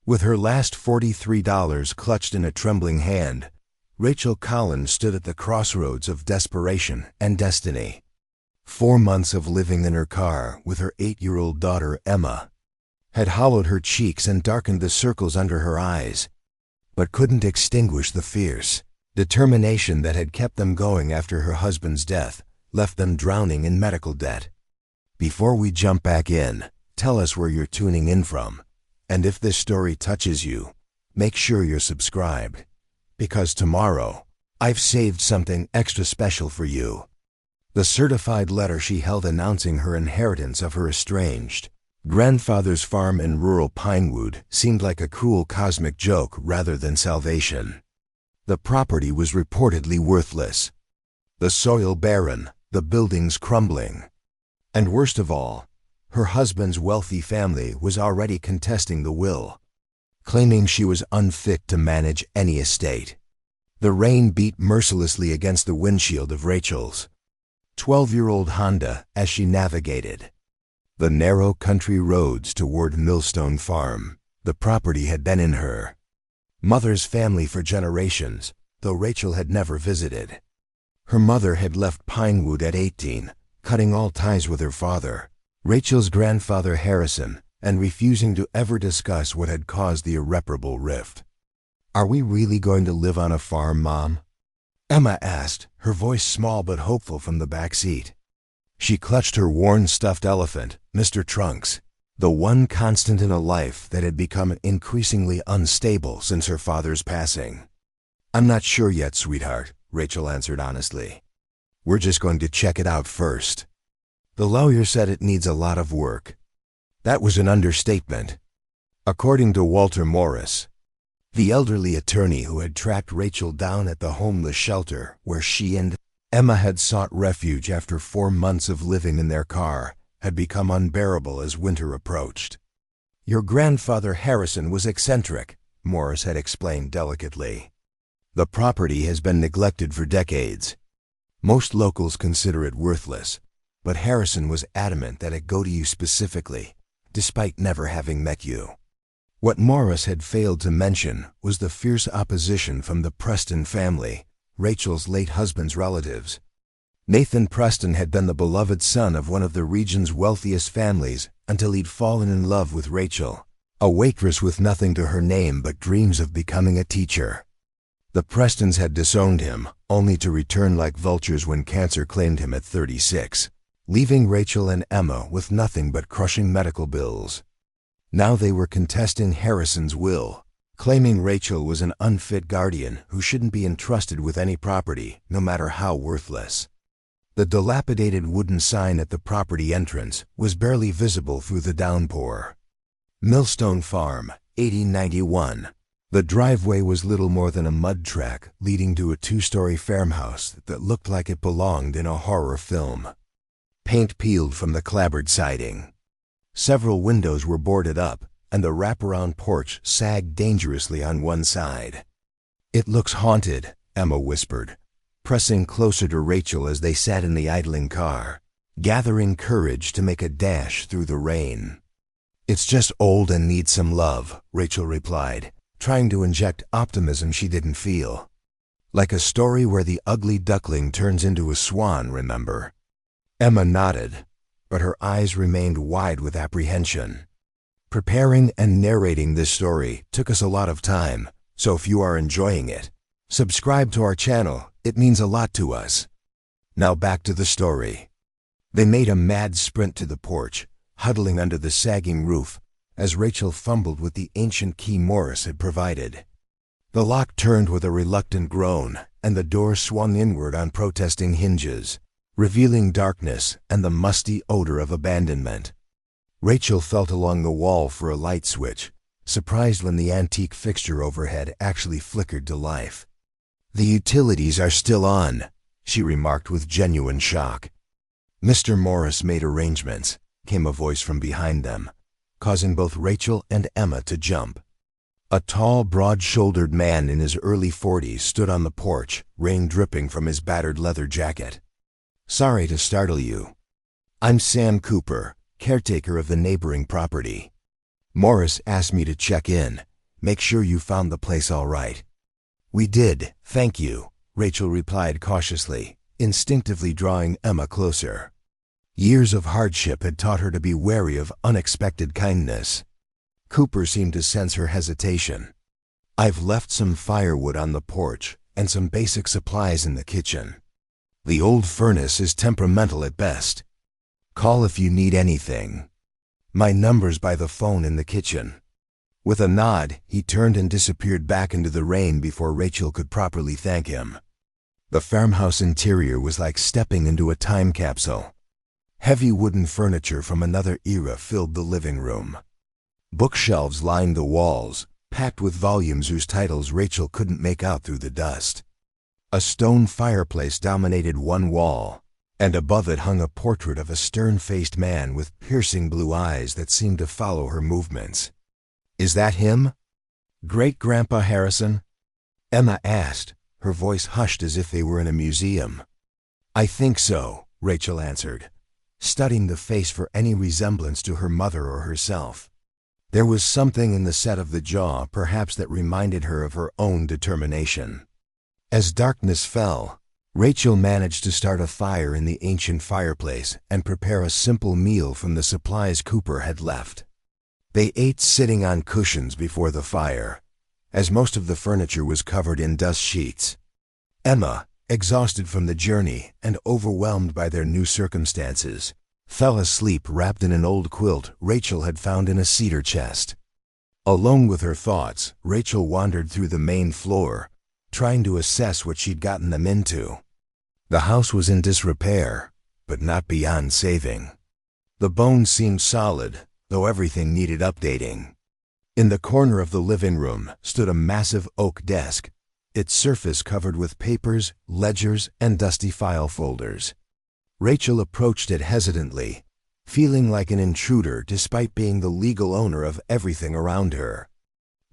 With her last $43 clutched in a trembling hand, Rachel Collins stood at the crossroads of desperation and destiny. 4 months of living in her car with her 8-year-old daughter Emma had hollowed her cheeks and darkened the circles under her eyes, but couldn't extinguish the fierce determination that had kept them going after her husband's death left them drowning in medical debt. Before we jump back in, tell us where you're tuning in from, and if this story touches you, make sure you're subscribed, because tomorrow, I've saved something extra special for you. The certified letter she held announcing her inheritance of her estranged grandfather's farm in rural Pinewood seemed like a cruel cosmic joke rather than salvation. The property was reportedly worthless, the soil barren, the buildings crumbling, and worst of all, her husband's wealthy family was already contesting the will, claiming she was unfit to manage any estate. The rain beat mercilessly against the windshield of Rachel's 12-year-old Honda as she navigated the narrow country roads toward Millstone Farm. The property had been in her mother's family for generations, though Rachel had never visited. Her mother had left Pinewood at 18, cutting all ties with her father, Rachel's grandfather Harrison, and refusing to ever discuss what had caused the irreparable rift. "Are we really going to live on a farm, Mom?" Emma asked, her voice small but hopeful from the back seat. She clutched her worn stuffed elephant, Mr. Trunks, the one constant in a life that had become increasingly unstable since her father's passing. "I'm not sure yet, sweetheart," Rachel answered honestly. "We're just going to check it out first. The lawyer said it needs a lot of work." That was an understatement. According to Walter Morris, the elderly attorney who had tracked Rachel down at the homeless shelter where she and Emma had sought refuge after 4 months of living in their car, had become unbearable as winter approached. "Your grandfather Harrison was eccentric," Morris had explained delicately. "The property has been neglected for decades. Most locals consider it worthless, but Harrison was adamant that it go to you specifically, despite never having met you." What Morris had failed to mention was the fierce opposition from the Preston family, Rachel's late husband's relatives. Nathan Preston had been the beloved son of one of the region's wealthiest families until he'd fallen in love with Rachel, a waitress with nothing to her name but dreams of becoming a teacher. The Prestons had disowned him, only to return like vultures when cancer claimed him at 36, leaving Rachel and Emma with nothing but crushing medical bills. Now they were contesting Harrison's will, claiming Rachel was an unfit guardian who shouldn't be entrusted with any property, no matter how worthless. The dilapidated wooden sign at the property entrance was barely visible through the downpour. Millstone Farm, 1891. The driveway was little more than a mud track leading to a 2-story farmhouse that looked like it belonged in a horror film. Paint peeled from the clapboard siding. Several windows were boarded up, and the wraparound porch sagged dangerously on one side. "It looks haunted," Emma whispered, pressing closer to Rachel as they sat in the idling car, gathering courage to make a dash through the rain. "It's just old and needs some love," Rachel replied, trying to inject optimism she didn't feel. "Like a story where the ugly duckling turns into a swan, remember?" Emma nodded, but her eyes remained wide with apprehension. Preparing and narrating this story took us a lot of time, so if you are enjoying it, subscribe to our channel. It means a lot to us. Now back to the story. They made a mad sprint to the porch, huddling under the sagging roof, as Rachel fumbled with the ancient key Morris had provided. The lock turned with a reluctant groan, and the door swung inward on protesting hinges, revealing darkness and the musty odor of abandonment. Rachel felt along the wall for a light switch, surprised when the antique fixture overhead actually flickered to life. "The utilities are still on," she remarked with genuine shock. "Mr. Morris made arrangements," came a voice from behind them, causing both Rachel and Emma to jump. A tall, broad-shouldered man in his early 40s stood on the porch, rain dripping from his battered leather jacket. "Sorry to startle you. I'm Sam Cooper, caretaker of the neighboring property. Morris asked me to check in, Make sure you found the place all right." "We did, thank you," Rachel replied cautiously, instinctively drawing Emma closer. Years of hardship had taught her to be wary of unexpected kindness. Cooper seemed to sense her hesitation. "I've left some firewood on the porch and some basic supplies in the kitchen. The old furnace is temperamental at best. Call if you need anything. My number's by the phone in the kitchen." With a nod, he turned and disappeared back into the rain before Rachel could properly thank him. The farmhouse interior was like stepping into a time capsule. Heavy wooden furniture from another era filled the living room. Bookshelves lined the walls, packed with volumes whose titles Rachel couldn't make out through the dust. A stone fireplace dominated one wall, and above it hung a portrait of a stern-faced man with piercing blue eyes that seemed to follow her movements. "Is that him? Great-Grandpa Harrison?" Emma asked, her voice hushed as if they were in a museum. "I think so," Rachel answered, studying the face for any resemblance to her mother or herself. There was something in the set of the jaw, perhaps, that reminded her of her own determination. As darkness fell, Rachel managed to start a fire in the ancient fireplace and prepare a simple meal from the supplies Cooper had left. They ate sitting on cushions before the fire, as most of the furniture was covered in dust sheets. Emma, exhausted from the journey and overwhelmed by their new circumstances, fell asleep wrapped in an old quilt Rachel had found in a cedar chest. Alone with her thoughts, Rachel wandered through the main floor, trying to assess what she'd gotten them into. The house was in disrepair, but not beyond saving. The bones seemed solid, though everything needed updating. In the corner of the living room stood a massive oak desk, its surface covered with papers, ledgers, and dusty file folders. Rachel approached it hesitantly, feeling like an intruder despite being the legal owner of everything around her.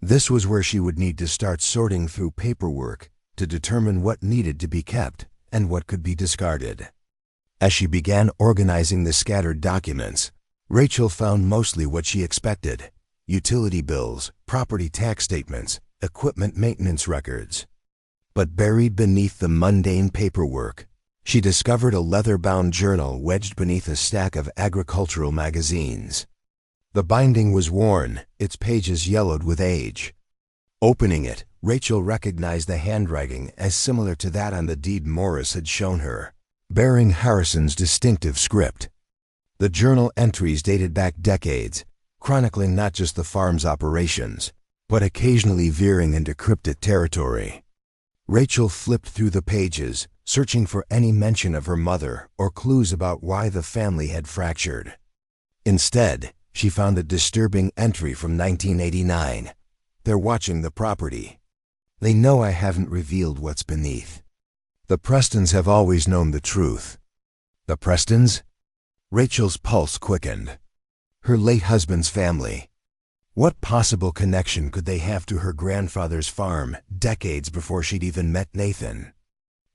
This was where she would need to start sorting through paperwork to determine what needed to be kept and what could be discarded. As she began organizing the scattered documents, Rachel found mostly what she expected: utility bills, property tax statements, equipment maintenance records. But buried beneath the mundane paperwork, she discovered a leather-bound journal wedged beneath a stack of agricultural magazines. The binding was worn, its pages yellowed with age. Opening it, Rachel recognized the handwriting as similar to that on the deed Morris had shown her, bearing Harrison's distinctive script. The journal entries dated back decades, chronicling not just the farm's operations, but occasionally veering into cryptic territory. Rachel flipped through the pages, searching for any mention of her mother or clues about why the family had fractured. Instead, she found a disturbing entry from 1989. "They're watching the property. They know I haven't revealed what's beneath. The Prestons have always known the truth." The Prestons? Rachel's pulse quickened. Her late husband's family. What possible connection could they have to her grandfather's farm decades before she'd even met Nathan?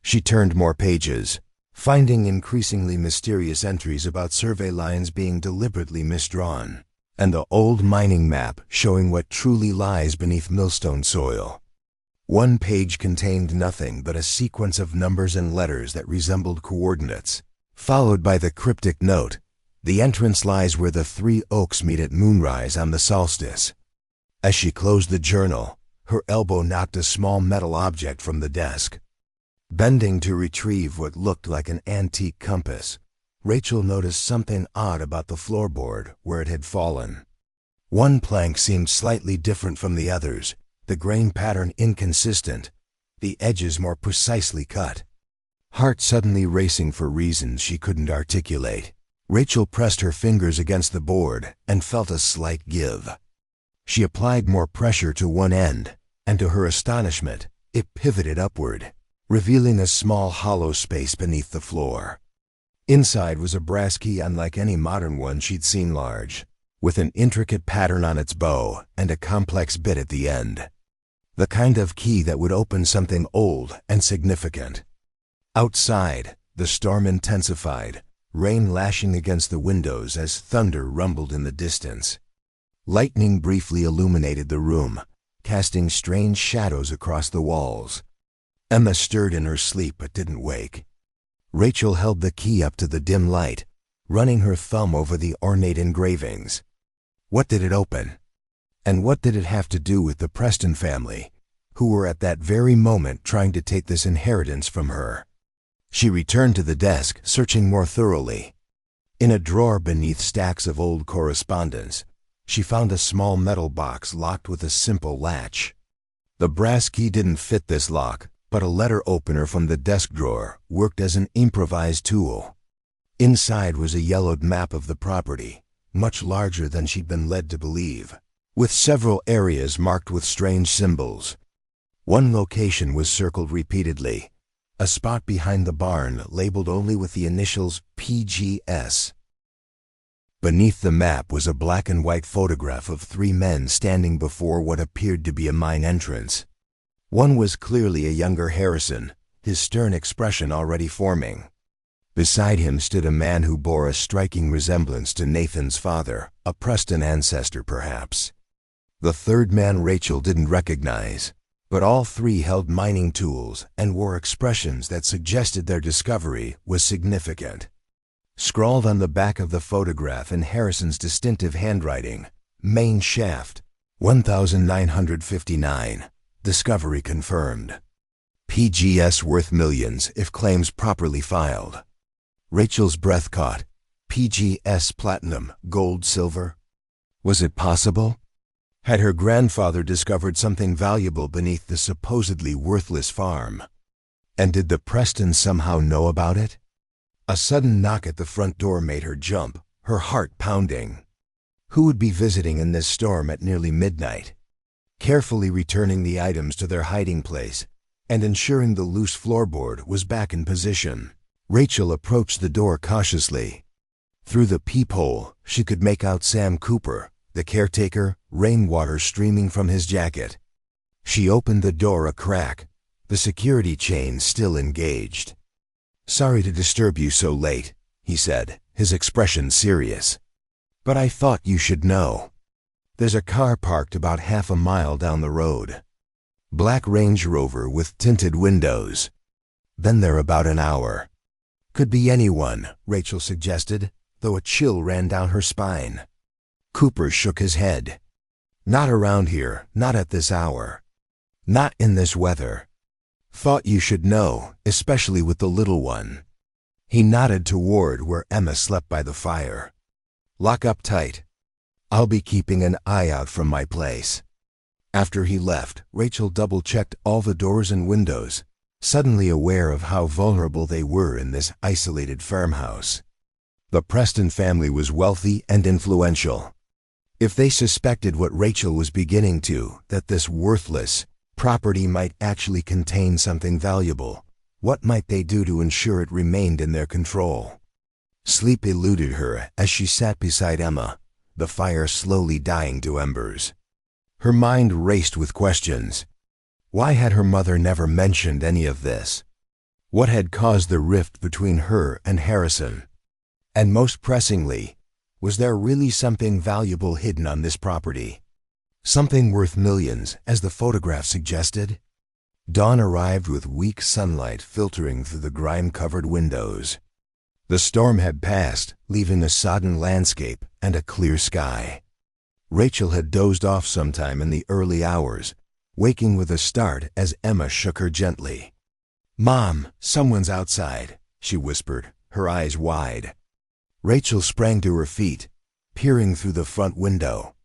She turned more pages, finding increasingly mysterious entries about survey lines being deliberately misdrawn, and the old mining map showing what truly lies beneath Millstone soil. One page contained nothing but a sequence of numbers and letters that resembled coordinates, followed by the cryptic note, "The entrance lies where the 3 oaks meet at moonrise on the solstice." As she closed the journal, her elbow knocked a small metal object from the desk. Bending to retrieve what looked like an antique compass, Rachel noticed something odd about the floorboard where it had fallen. One plank seemed slightly different from the others, the grain pattern inconsistent, the edges more precisely cut. Heart suddenly racing for reasons she couldn't articulate, Rachel pressed her fingers against the board and felt a slight give. She applied more pressure to one end, and to her astonishment, it pivoted upward, revealing a small hollow space beneath the floor. Inside was a brass key unlike any modern one she'd seen, large, with an intricate pattern on its bow and a complex bit at the end. The kind of key that would open something old and significant. Outside, the storm intensified, rain lashing against the windows as thunder rumbled in the distance. Lightning briefly illuminated the room, casting strange shadows across the walls. Emma stirred in her sleep but didn't wake. Rachel held the key up to the dim light, running her thumb over the ornate engravings. What did it open? And what did it have to do with the Preston family, who were at that very moment trying to take this inheritance from her? She returned to the desk, searching more thoroughly. In a drawer beneath stacks of old correspondence, she found a small metal box locked with a simple latch. The brass key didn't fit this lock, but a letter opener from the desk drawer worked as an improvised tool. Inside was a yellowed map of the property, much larger than she'd been led to believe, with several areas marked with strange symbols. One location was circled repeatedly, a spot behind the barn labeled only with the initials PGS. Beneath the map was a black and white photograph of 3 men standing before what appeared to be a mine entrance. One was clearly a younger Harrison, his stern expression already forming. Beside him stood a man who bore a striking resemblance to Nathan's father, a Preston ancestor perhaps. The third man Rachel didn't recognize, but all 3 held mining tools and wore expressions that suggested their discovery was significant. Scrawled on the back of the photograph in Harrison's distinctive handwriting, "Main shaft, 1959. Discovery confirmed. PGS worth millions if claims properly filed." Rachel's breath caught. PGS platinum, gold, silver. Was it possible? Had her grandfather discovered something valuable beneath the supposedly worthless farm? And did the Prestons somehow know about it? A sudden knock at the front door made her jump, her heart pounding. Who would be visiting in this storm at nearly midnight? Carefully returning the items to their hiding place and ensuring the loose floorboard was back in position, Rachel approached the door cautiously. Through the peephole, she could make out Sam Cooper, the caretaker, rainwater streaming from his jacket. She opened the door a crack, the security chain still engaged. "Sorry to disturb you so late," he said, his expression serious. "But I thought you should know. There's a car parked about half a mile down the road. Black Range Rover with tinted windows. Been there about an hour." "Could be anyone," Rachel suggested, though a chill ran down her spine. Cooper shook his head. "Not around here, not at this hour. Not in this weather. Thought you should know, especially with the little one." He nodded toward where Emma slept by the fire. "Lock up tight. I'll be keeping an eye out from my place." After he left, Rachel double-checked all the doors and windows, suddenly aware of how vulnerable they were in this isolated farmhouse. The Preston family was wealthy and influential. If they suspected what Rachel was beginning to, that this worthless property might actually contain something valuable, what might they do to ensure it remained in their control? Sleep eluded her as she sat beside Emma, the fire slowly dying to embers. Her mind raced with questions. Why had her mother never mentioned any of this? What had caused the rift between her and Harrison? And most pressingly, was there really something valuable hidden on this property? Something worth millions, as the photograph suggested? Dawn arrived with weak sunlight filtering through the grime-covered windows. The storm had passed, leaving a sodden landscape and a clear sky. Rachel had dozed off sometime in the early hours, waking with a start as Emma shook her gently. "Mom, someone's outside," she whispered, her eyes wide. Rachel sprang to her feet, peering through the front window.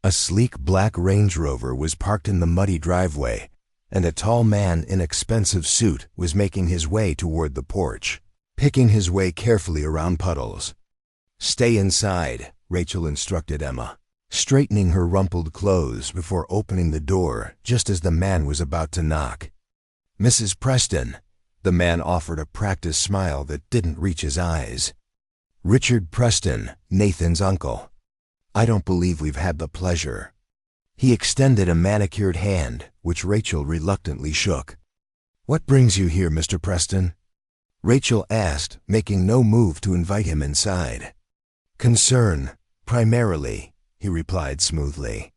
A sleek black Range Rover was parked in the muddy driveway, and a tall man in expensive suit was making his way toward the porch, picking his way carefully around puddles. "Stay inside," Rachel instructed Emma, straightening her rumpled clothes before opening the door just as the man was about to knock. "Mrs. Preston," the man offered a practiced smile that didn't reach his eyes. "Richard Preston, Nathan's uncle. I don't believe we've had the pleasure." He extended a manicured hand, which Rachel reluctantly shook. "What brings you here, Mr. Preston?" Rachel asked, making no move to invite him inside. "Concern, primarily," he replied smoothly.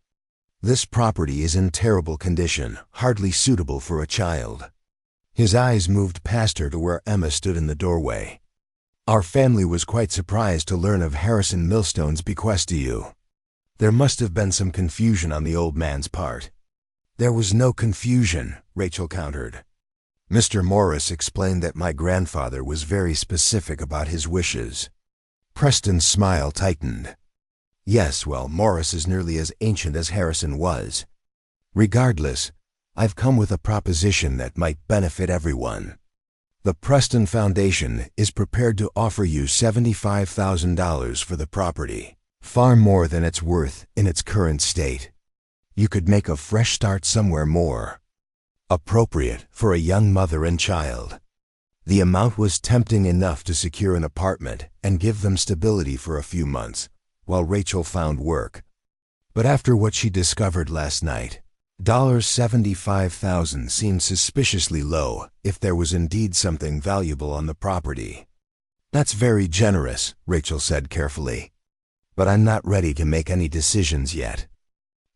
This property is in terrible condition, hardly suitable for a child. His eyes moved past her to where Emma stood in the doorway. Our family was quite surprised to learn of Harrison Millstone's bequest to you. There must have been some confusion on the old man's part. There was no confusion, Rachel countered. Mr. Morris explained that my grandfather was very specific about his wishes. Preston's smile tightened. Yes, well, Morris is nearly as ancient as Harrison was. Regardless, I've come with a proposition that might benefit everyone. The Preston Foundation is prepared to offer you $75,000 for the property, far more than it's worth in its current state. You could make a fresh start somewhere more appropriate for a young mother and child. The amount was tempting enough to secure an apartment and give them stability for a few months, while Rachel found work. But after what she discovered last night, $75,000 seemed suspiciously low if there was indeed something valuable on the property. That's very generous, Rachel said carefully. But I'm not ready to make any decisions yet.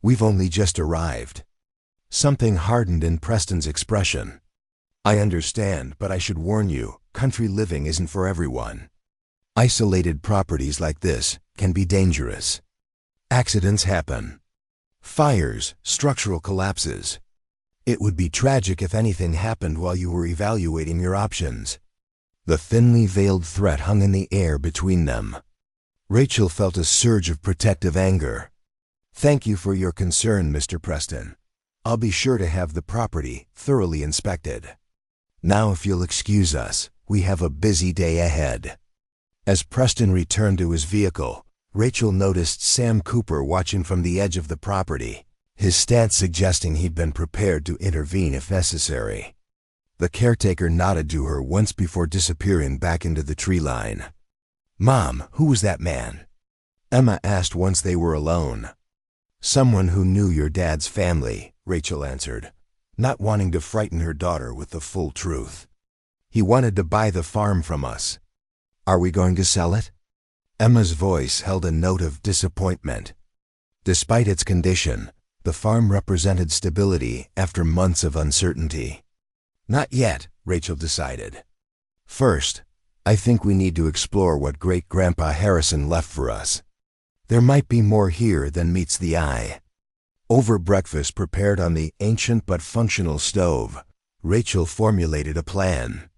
We've only just arrived. Something hardened in Preston's expression. I understand, but I should warn you, country living isn't for everyone. Isolated properties like this can be dangerous. Accidents happen. Fires, structural collapses. It would be tragic if anything happened while you were evaluating your options. The thinly veiled threat hung in the air between them. Rachel felt a surge of protective anger. Thank you for your concern, Mr. Preston. I'll be sure to have the property thoroughly inspected. Now, if you'll excuse us, we have a busy day ahead. As Preston returned to his vehicle, Rachel noticed Sam Cooper watching from the edge of the property, his stance suggesting he'd been prepared to intervene if necessary. The caretaker nodded to her once before disappearing back into the tree line. Mom, who was that man? Emma asked once they were alone. Someone who knew your dad's family, Rachel answered, not wanting to frighten her daughter with the full truth. He wanted to buy the farm from us. Are we going to sell it? Emma's voice held a note of disappointment. Despite its condition, the farm represented stability after months of uncertainty. Not yet, Rachel decided. First, I think we need to explore what Great-Grandpa Harrison left for us. There might be more here than meets the eye. Over breakfast prepared on the ancient but functional stove, Rachel formulated a plan.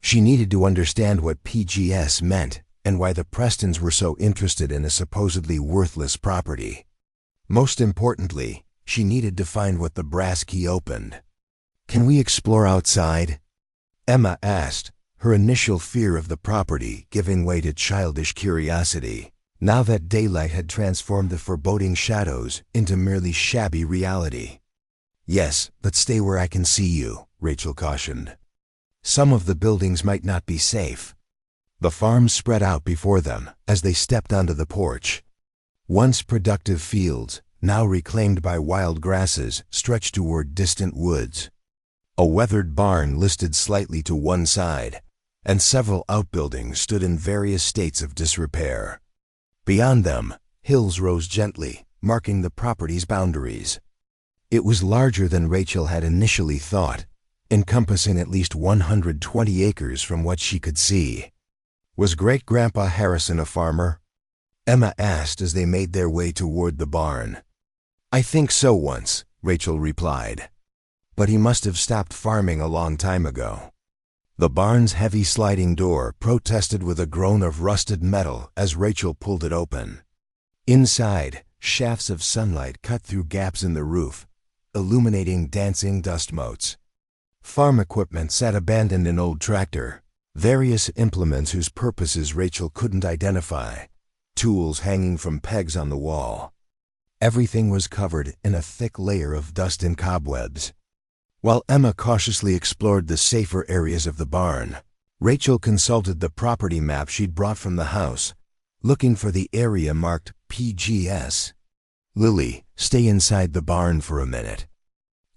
She needed to understand what PGS meant and why the Prestons were so interested in a supposedly worthless property. Most importantly, she needed to find what the brass key opened. Can we explore outside? Emma asked, her initial fear of the property giving way to childish curiosity, now that daylight had transformed the foreboding shadows into merely shabby reality. Yes, but stay where I can see you, Rachel cautioned. Some of the buildings might not be safe. The farm spread out before them as they stepped onto the porch. Once productive fields, now reclaimed by wild grasses, stretched toward distant woods. A weathered barn listed slightly to one side, and several outbuildings stood in various states of disrepair. Beyond them, hills rose gently, marking the property's boundaries. It was larger than Rachel had initially thought, encompassing at least 120 acres from what she could see. Was Great-Grandpa Harrison a farmer? Emma asked as they made their way toward the barn. I think so once, Rachel replied. But he must have stopped farming a long time ago. The barn's heavy sliding door protested with a groan of rusted metal as Rachel pulled it open. Inside, shafts of sunlight cut through gaps in the roof, illuminating dancing dust motes. Farm equipment sat abandoned, an old tractor, various implements whose purposes Rachel couldn't identify, tools hanging from pegs on the wall. Everything was covered in a thick layer of dust and cobwebs. While Emma cautiously explored the safer areas of the barn, Rachel consulted the property map she'd brought from the house, looking for the area marked PGS. Lily, stay inside the barn for a minute.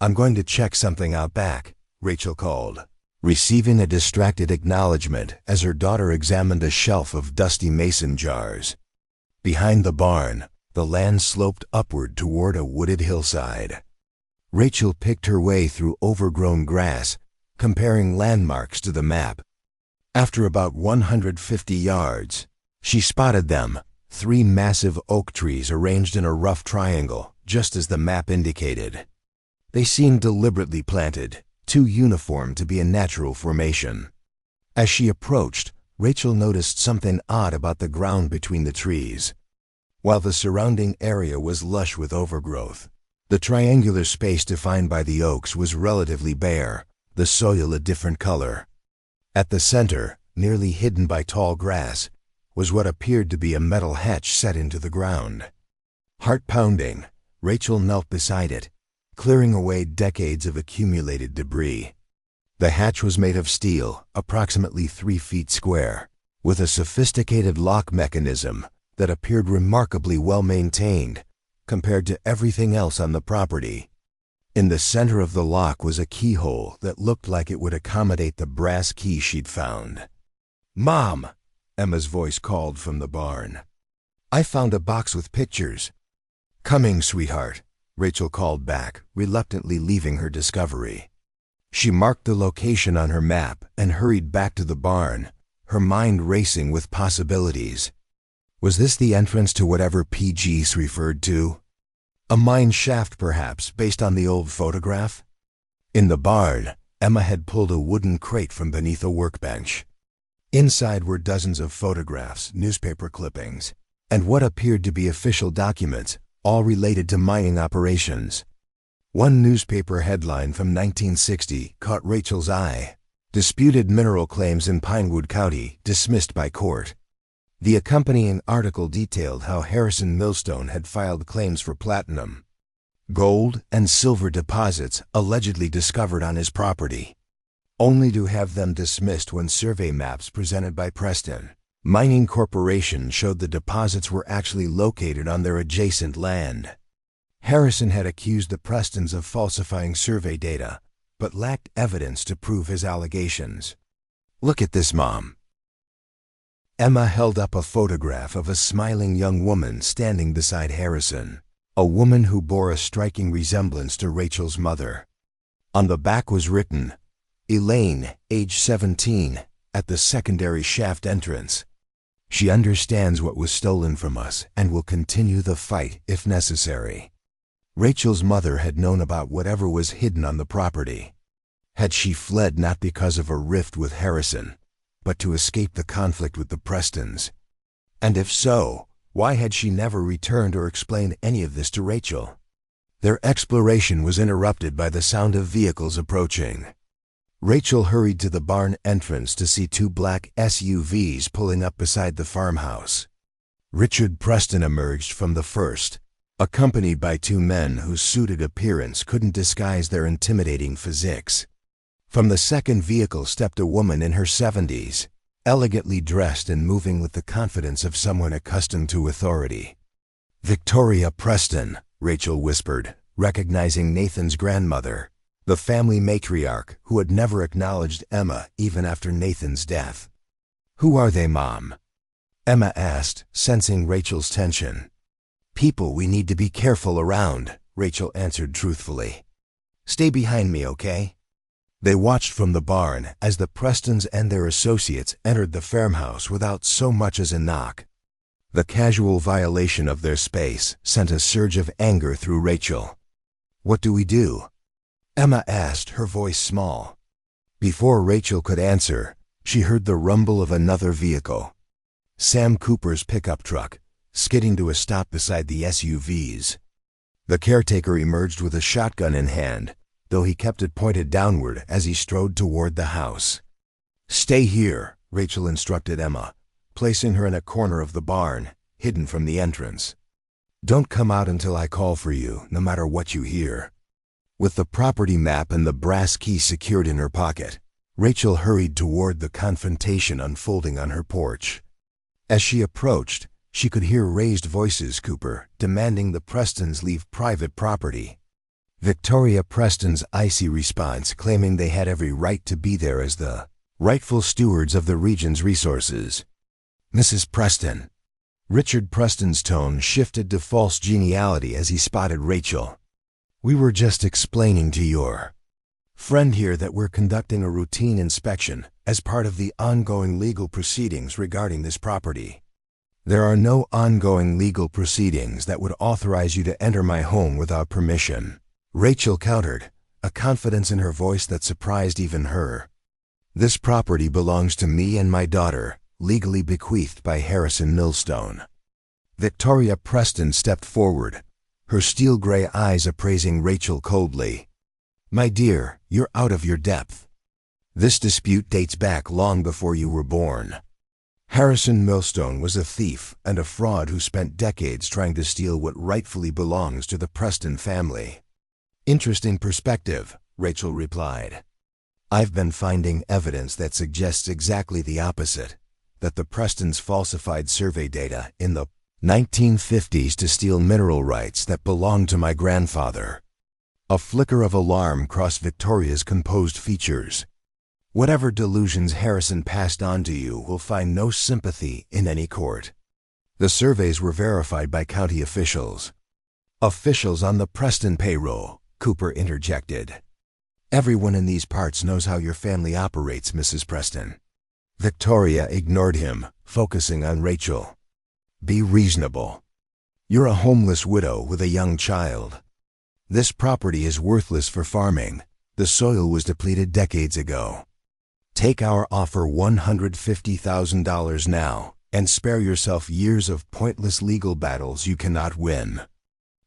I'm going to check something out back, Rachel called, receiving a distracted acknowledgement as her daughter examined a shelf of dusty mason jars. Behind the barn, The land sloped upward toward a wooded hillside. Rachel picked her way through overgrown grass, comparing landmarks to the map. After about 150 yards, she spotted them, 3 massive oak trees arranged in a rough triangle, just as the map indicated. They seemed deliberately planted, too uniform to be a natural formation. As she approached, Rachel noticed something odd about the ground between the trees. While the surrounding area was lush with overgrowth, the triangular space defined by the oaks was relatively bare, the soil a different color. At the center, nearly hidden by tall grass, was what appeared to be a metal hatch set into the ground. Heart pounding, Rachel knelt beside it, clearing away decades of accumulated debris. The hatch was made of steel, approximately 3 feet square, with a sophisticated lock mechanism that appeared remarkably well maintained compared to everything else on the property. In the center of the lock was a keyhole that looked like it would accommodate the brass key she'd found. "Mom," Emma's voice called from the barn. "I found a box with pictures." "Coming, sweetheart," Rachel called back, reluctantly leaving her discovery. She marked the location on her map and hurried back to the barn, her mind racing with possibilities. Was this the entrance to whatever PG's referred to? A mine shaft, perhaps, based on the old photograph? In the barn, Emma had pulled a wooden crate from beneath a workbench. Inside were dozens of photographs, newspaper clippings, and what appeared to be official documents, all related to mining operations. One newspaper headline from 1960 caught Rachel's eye: "Disputed mineral claims in Pinewood County dismissed by court." The accompanying article detailed how Harrison Millstone had filed claims for platinum, gold, and silver deposits allegedly discovered on his property, only to have them dismissed when survey maps presented by Preston Mining Corporation showed the deposits were actually located on their adjacent land. Harrison had accused the Prestons of falsifying survey data, but lacked evidence to prove his allegations. "Look at this, Mom." Emma held up a photograph of a smiling young woman standing beside Harrison, a woman who bore a striking resemblance to Rachel's mother. On the back was written, "Elaine, age 17, at the secondary shaft entrance. She understands what was stolen from us and will continue the fight if necessary." Rachel's mother had known about whatever was hidden on the property. Had she fled not because of a rift with Harrison, but to escape the conflict with the Prestons? And if so, why had she never returned or explained any of this to Rachel? Their exploration was interrupted by the sound of vehicles approaching. Rachel hurried to the barn entrance to see 2 black SUVs pulling up beside the farmhouse. Richard Preston emerged from the first, accompanied by 2 men whose suited appearance couldn't disguise their intimidating physiques. From the second vehicle stepped a woman in her 70s, elegantly dressed and moving with the confidence of someone accustomed to authority. "Victoria Preston," Rachel whispered, recognizing Nathan's grandmother, the family matriarch who had never acknowledged Emma even after Nathan's death. "Who are they, Mom?" Emma asked, sensing Rachel's tension. "People we need to be careful around," Rachel answered truthfully. "Stay behind me, okay?" They watched from the barn as the Prestons and their associates entered the farmhouse without so much as a knock. The casual violation of their space sent a surge of anger through Rachel. "What do we do?" Emma asked, her voice small. Before Rachel could answer, she heard the rumble of another vehicle. Sam Cooper's pickup truck, skidding to a stop beside the SUVs. The caretaker emerged with a shotgun in hand, though he kept it pointed downward as he strode toward the house. "Stay here," Rachel instructed Emma, placing her in a corner of the barn, hidden from the entrance. "Don't come out until I call for you, no matter what you hear." With the property map and the brass key secured in her pocket, Rachel hurried toward the confrontation unfolding on her porch. As she approached, she could hear raised voices, Cooper, demanding the Prestons leave private property. Victoria Preston's icy response claiming they had every right to be there as the rightful stewards of the region's resources. "Mrs. Preston." Richard Preston's tone shifted to false geniality as he spotted Rachel. "We were just explaining to your friend here that we're conducting a routine inspection as part of the ongoing legal proceedings regarding this property. There are no ongoing legal proceedings that would authorize you to enter my home without permission," Rachel countered, a confidence in her voice that surprised even her. "This property belongs to me and my daughter, legally bequeathed by Harrison Millstone." Victoria Preston stepped forward, her steel-gray eyes appraising Rachel coldly. "My dear, you're out of your depth. This dispute dates back long before you were born. Harrison Millstone was a thief and a fraud who spent decades trying to steal what rightfully belongs to the Preston family." "Interesting perspective," Rachel replied. "I've been finding evidence that suggests exactly the opposite, that the Prestons falsified survey data in the 1950s to steal mineral rights that belonged to my grandfather." A flicker of alarm crossed Victoria's composed features. "Whatever delusions Harrison passed on to you will find no sympathy in any court. The surveys were verified by county officials." "Officials on the Preston payroll," Cooper interjected. "Everyone in these parts knows how your family operates, Mrs. Preston." Victoria ignored him, focusing on Rachel. "Be reasonable. You're a homeless widow with a young child. This property is worthless for farming. The soil was depleted decades ago. Take our offer $150,000 now and spare yourself years of pointless legal battles you cannot win."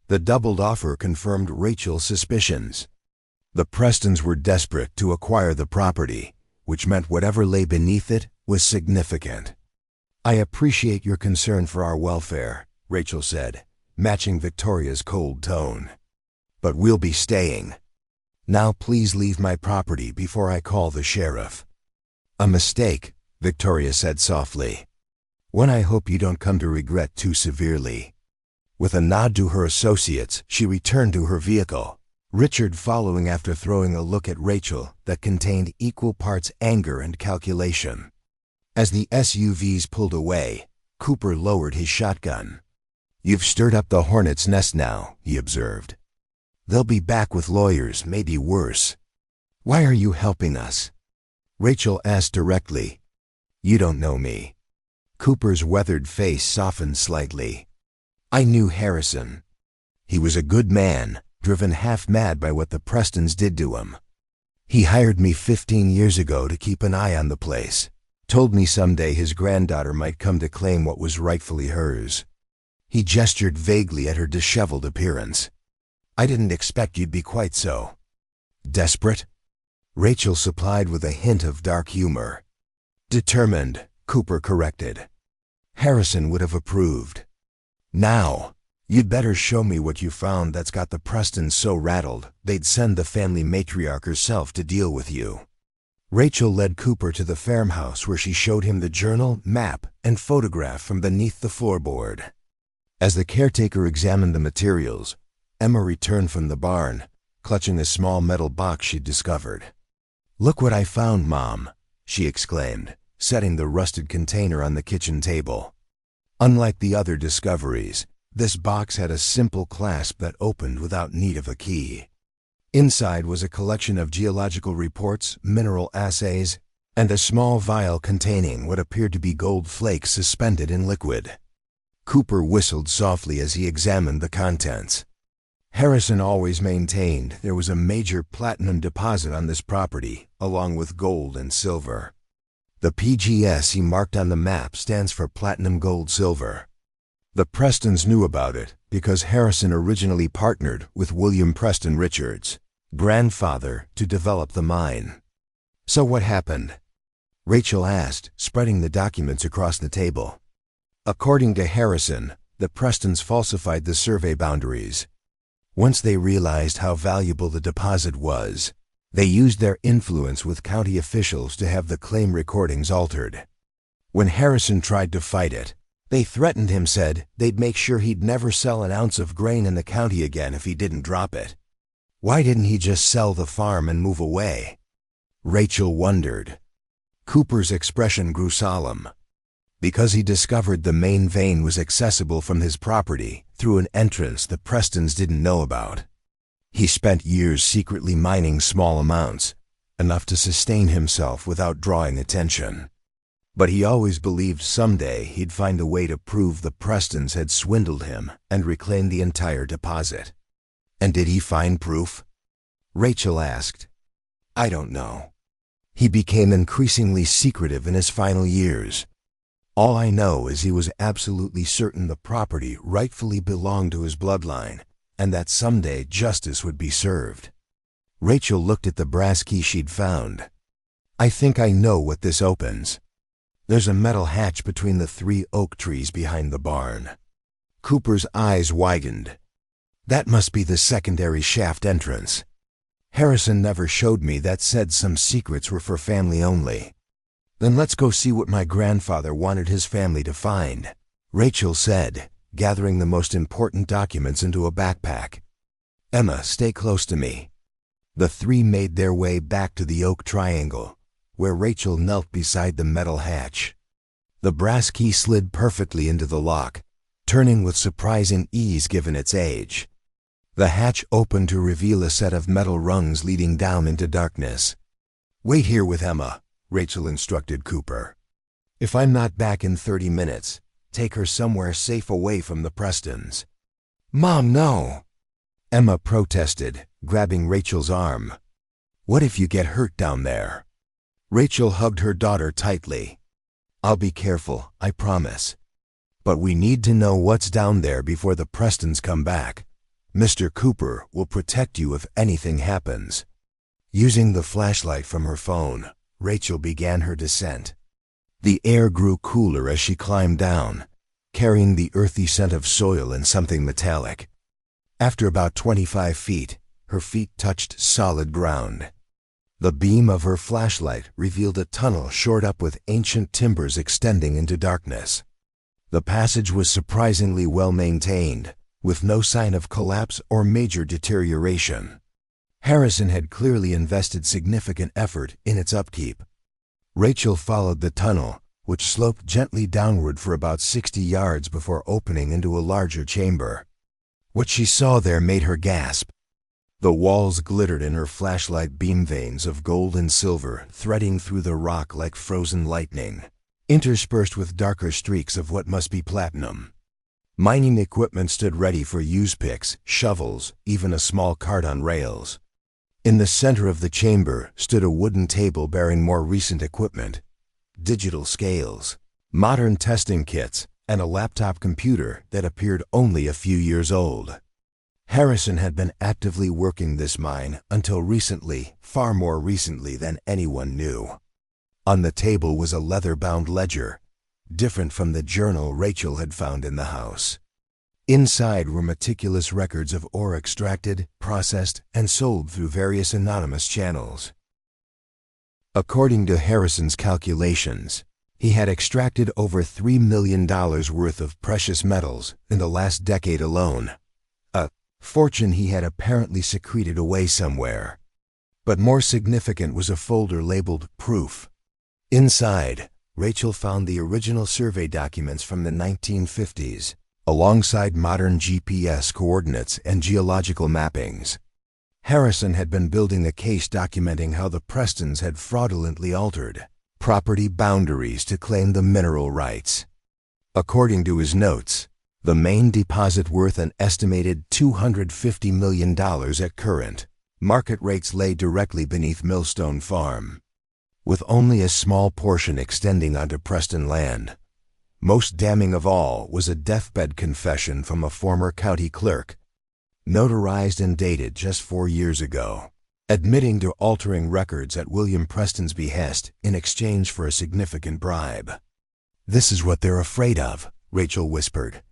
The doubled offer confirmed Rachel's suspicions. The Prestons were desperate to acquire the property, which meant whatever lay beneath it was significant. "I appreciate your concern for our welfare," Rachel said, matching Victoria's cold tone. "But we'll be staying. Now please leave my property before I call the sheriff." "A mistake," Victoria said softly. "One I hope you don't come to regret too severely." With a nod to her associates, she returned to her vehicle, Richard following after throwing a look at Rachel that contained equal parts anger and calculation. As the SUVs pulled away, Cooper lowered his shotgun. "You've stirred up the hornet's nest now," he observed. "They'll be back with lawyers, maybe worse." "Why are you helping us?" Rachel asked directly. "You don't know me." Cooper's weathered face softened slightly. "I knew Harrison. He was a good man, driven half mad by what the Prestons did to him. He hired me 15 years ago to keep an eye on the place. Told me someday his granddaughter might come to claim what was rightfully hers." He gestured vaguely at her disheveled appearance. "I didn't expect you'd be quite so desperate." Rachel supplied with a hint of dark humor. "Determined," Cooper corrected. "Harrison would have approved. Now, you'd better show me what you found that's got the Prestons so rattled they'd send the family matriarch herself to deal with you." Rachel led Cooper to the farmhouse where she showed him the journal, map, and photograph from beneath the floorboard. As the caretaker examined the materials, Emma returned from the barn, clutching a small metal box she'd discovered. "Look what I found, Mom," she exclaimed, setting the rusted container on the kitchen table. Unlike the other discoveries, this box had a simple clasp that opened without need of a key. Inside was a collection of geological reports, mineral assays, and a small vial containing what appeared to be gold flakes suspended in liquid. Cooper whistled softly as he examined the contents. Harrison always maintained there was a major platinum deposit on this property, along with gold and silver. The PGS he marked on the map stands for platinum gold silver. The Prestons knew about it because Harrison originally partnered with William Preston Richards, grandfather, to develop the mine. "So what happened?" Rachel asked, spreading the documents across the table. According to Harrison, the Prestons falsified the survey boundaries. Once they realized how valuable the deposit was, they used their influence with county officials to have the claim recordings altered. When Harrison tried to fight it, they threatened him, said they'd make sure he'd never sell an ounce of grain in the county again if he didn't drop it. Why didn't he just sell the farm and move away? Rachel wondered. Cooper's expression grew solemn. because he discovered the main vein was accessible from his property through an entrance the Prestons didn't know about. He spent years secretly mining small amounts, enough to sustain himself without drawing attention. But he always believed someday he'd find a way to prove the Prestons had swindled him and reclaim the entire deposit. And did he find proof? Rachel asked. I don't know. He became increasingly secretive in his final years. All I know is he was absolutely certain the property rightfully belonged to his bloodline, and that someday justice would be served. Rachel looked at the brass key she'd found. I think I know what this opens. There's a metal hatch between the 3 oak trees behind the barn. Cooper's eyes widened. That must be the secondary shaft entrance. Harrison never showed me that said some secrets were for family only. Then let's go see what my grandfather wanted his family to find, Rachel said, gathering the most important documents into a backpack. Emma, stay close to me. The 3 made their way back to the oak triangle, where Rachel knelt beside the metal hatch. The brass key slid perfectly into the lock, turning with surprising ease given its age. The hatch opened to reveal a set of metal rungs leading down into darkness. Wait here with Emma, Rachel instructed Cooper. If I'm not back in 30 minutes, take her somewhere safe away from the Prestons. Mom, no! Emma protested, grabbing Rachel's arm. What if you get hurt down there? Rachel hugged her daughter tightly. I'll be careful, I promise. But we need to know what's down there before the Prestons come back. Mr. Cooper will protect you if anything happens. Using the flashlight from her phone, Rachel began her descent. The air grew cooler as she climbed down, carrying the earthy scent of soil and something metallic. After about 25 feet, her feet touched solid ground. The beam of her flashlight revealed a tunnel shored up with ancient timbers extending into darkness. The passage was surprisingly well maintained, with no sign of collapse or major deterioration. Harrison had clearly invested significant effort in its upkeep. Rachel followed the tunnel, which sloped gently downward for about 60 yards before opening into a larger chamber. What she saw there made her gasp. The walls glittered in her flashlight beam veins of gold and silver threading through the rock like frozen lightning, interspersed with darker streaks of what must be platinum. Mining equipment stood ready for use picks, shovels, even a small cart on rails. In the center of the chamber stood a wooden table bearing more recent equipment, digital scales, modern testing kits, and a laptop computer that appeared only a few years old. Harrison had been actively working this mine until recently, far more recently than anyone knew. On the table was a leather-bound ledger, different from the journal Rachel had found in the house. Inside were meticulous records of ore extracted, processed, and sold through various anonymous channels. According to Harrison's calculations, he had extracted over $3 million worth of precious metals in the last decade alone, a fortune he had apparently secreted away somewhere. But more significant was a folder labeled Proof. Inside, Rachel found the original survey documents from the 1950s, alongside modern GPS coordinates and geological mappings. Harrison had been building a case documenting how the Prestons had fraudulently altered property boundaries to claim the mineral rights. According to his notes, the main deposit worth an estimated $250 million at current market rates lay directly beneath Millstone Farm, with only a small portion extending onto Preston land. Most damning of all was a deathbed confession from a former county clerk, notarized and dated just 4 years ago, admitting to altering records at William Preston's behest in exchange for a significant bribe. This is what they're afraid of, Rachel whispered.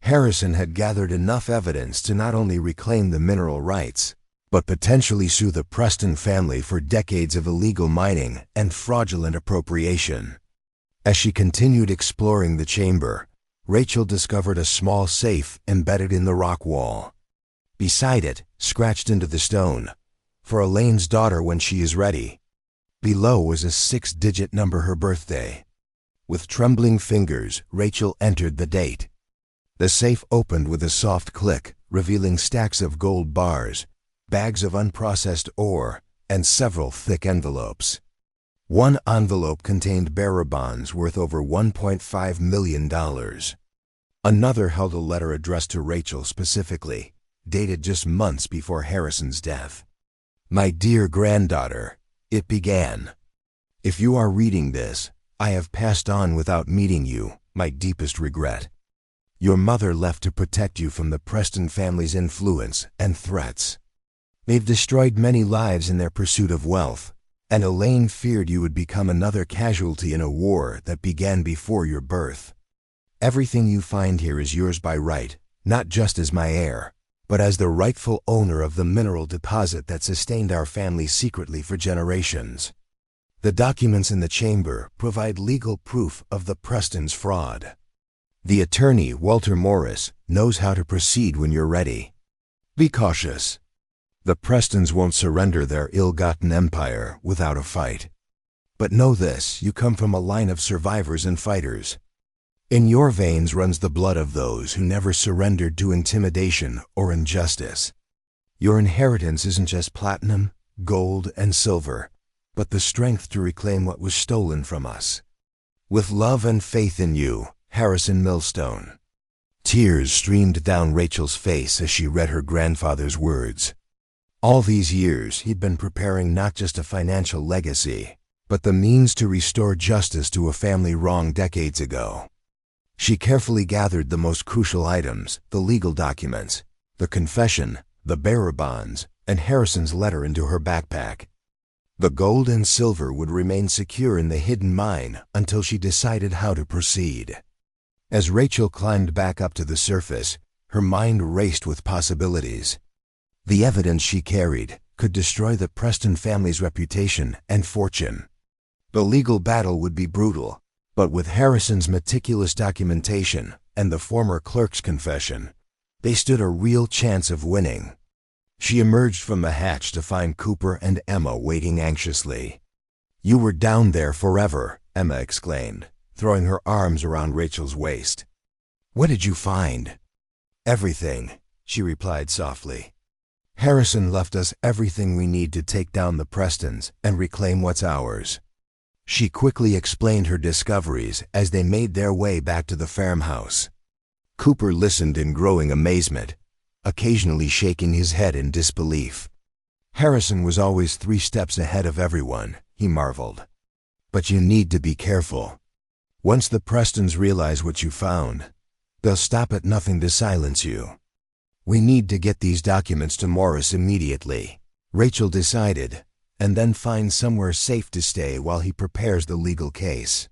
Harrison had gathered enough evidence to not only reclaim the mineral rights, but potentially sue the Preston family for decades of illegal mining and fraudulent appropriation. As she continued exploring the chamber, Rachel discovered a small safe embedded in the rock wall. Beside it, scratched into the stone, "For Elaine's daughter when she is ready." Below was a 6-digit number, her birthday. With trembling fingers, Rachel entered the date. The safe opened with a soft click, revealing stacks of gold bars, bags of unprocessed ore, and several thick envelopes. One envelope contained bearer bonds worth over $1.5 million. Another held a letter addressed to Rachel specifically, dated just months before Harrison's death. "My dear granddaughter," it began. "If you are reading this, I have passed on without meeting you, my deepest regret. Your mother left to protect you from the Preston family's influence and threats. They've destroyed many lives in their pursuit of wealth, and Elaine feared you would become another casualty in a war that began before your birth. Everything you find here is yours by right, not just as my heir, but as the rightful owner of the mineral deposit that sustained our family secretly for generations. The documents in the chamber provide legal proof of the Preston's fraud. The attorney, Walter Morris, knows how to proceed when you're ready. Be cautious. The Prestons won't surrender their ill-gotten empire without a fight. But know this, you come from a line of survivors and fighters. In your veins runs the blood of those who never surrendered to intimidation or injustice. Your inheritance isn't just platinum, gold, and silver, but the strength to reclaim what was stolen from us. With love and faith in you, Harrison Millstone." Tears streamed down Rachel's face as she read her grandfather's words. All these years, he'd been preparing not just a financial legacy, but the means to restore justice to a family wronged decades ago. She carefully gathered the most crucial items, the legal documents, the confession, the bearer bonds, and Harrison's letter into her backpack. The gold and silver would remain secure in the hidden mine until she decided how to proceed. As Rachel climbed back up to the surface, her mind raced with possibilities. The evidence she carried could destroy the Preston family's reputation and fortune. The legal battle would be brutal, but with Harrison's meticulous documentation and the former clerk's confession, they stood a real chance of winning. She emerged from the hatch to find Cooper and Emma waiting anxiously. "You were down there forever," Emma exclaimed, throwing her arms around Rachel's waist. "What did you find?" "Everything," she replied softly. "Harrison left us everything we need to take down the Prestons and reclaim what's ours." She quickly explained her discoveries as they made their way back to the farmhouse. Cooper listened in growing amazement, occasionally shaking his head in disbelief. Harrison was always 3 steps ahead of everyone, he marveled. "But you need to be careful. Once the Prestons realize what you found, they'll stop at nothing to silence you. We need to get these documents to Morris immediately," Rachel decided, "and then find somewhere safe to stay while he prepares the legal case."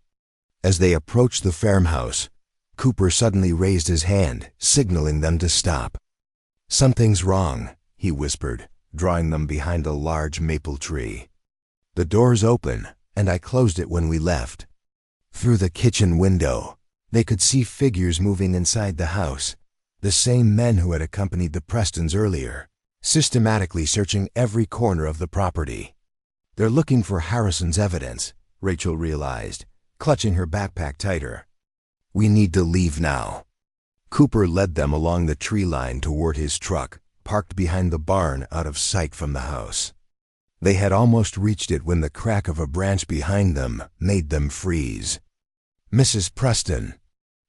As they approached the farmhouse, Cooper suddenly raised his hand, signaling them to stop. "Something's wrong," he whispered, drawing them behind a large maple tree. "The door's open, and I closed it when we left." Through the kitchen window, they could see figures moving inside the house, the same men who had accompanied the Prestons earlier, systematically searching every corner of the property. "They're looking for Harrison's evidence," Rachel realized, clutching her backpack tighter. "We need to leave now." Cooper led them along the tree line toward his truck, parked behind the barn out of sight from the house. They had almost reached it when the crack of a branch behind them made them freeze. "Mrs. Preston,"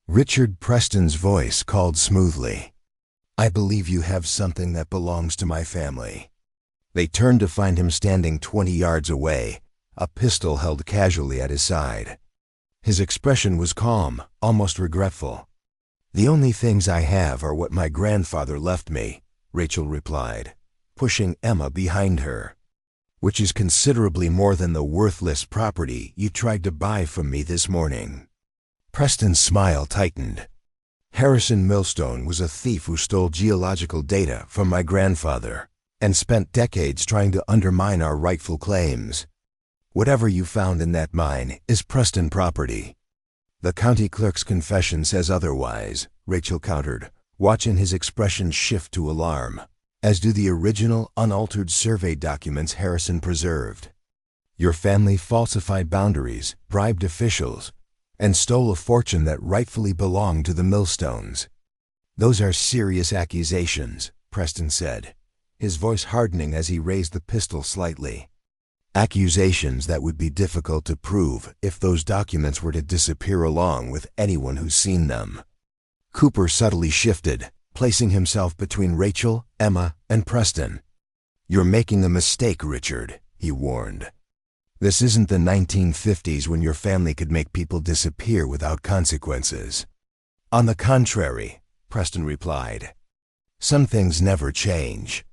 Richard Preston's voice called smoothly. "I believe you have something that belongs to my family." They turned to find him standing 20 yards away, a pistol held casually at his side. His expression was calm, almost regretful. "The only things I have are what my grandfather left me," Rachel replied, pushing Emma behind her. "Which is considerably more than the worthless property you tried to buy from me this morning." Preston's smile tightened. "Harrison Millstone was a thief who stole geological data from my grandfather and spent decades trying to undermine our rightful claims. Whatever you found in that mine is Preston property." "The county clerk's confession says otherwise," Rachel countered, watching his expression shift to alarm, as do the original, unaltered survey documents Harrison preserved. "Your family falsified boundaries, bribed officials, and stole a fortune that rightfully belonged to the Millstones. Those are serious accusations, Preston said, his voice hardening as he raised the pistol slightly. Accusations that would be difficult to prove if those documents were to disappear along with anyone who's seen them. Cooper subtly shifted, placing himself between Rachel, Emma, and Preston. "You're making a mistake, Richard," he warned. "This isn't the 1950s when your family could make people disappear without consequences." "On the contrary," Preston replied, "some things never change.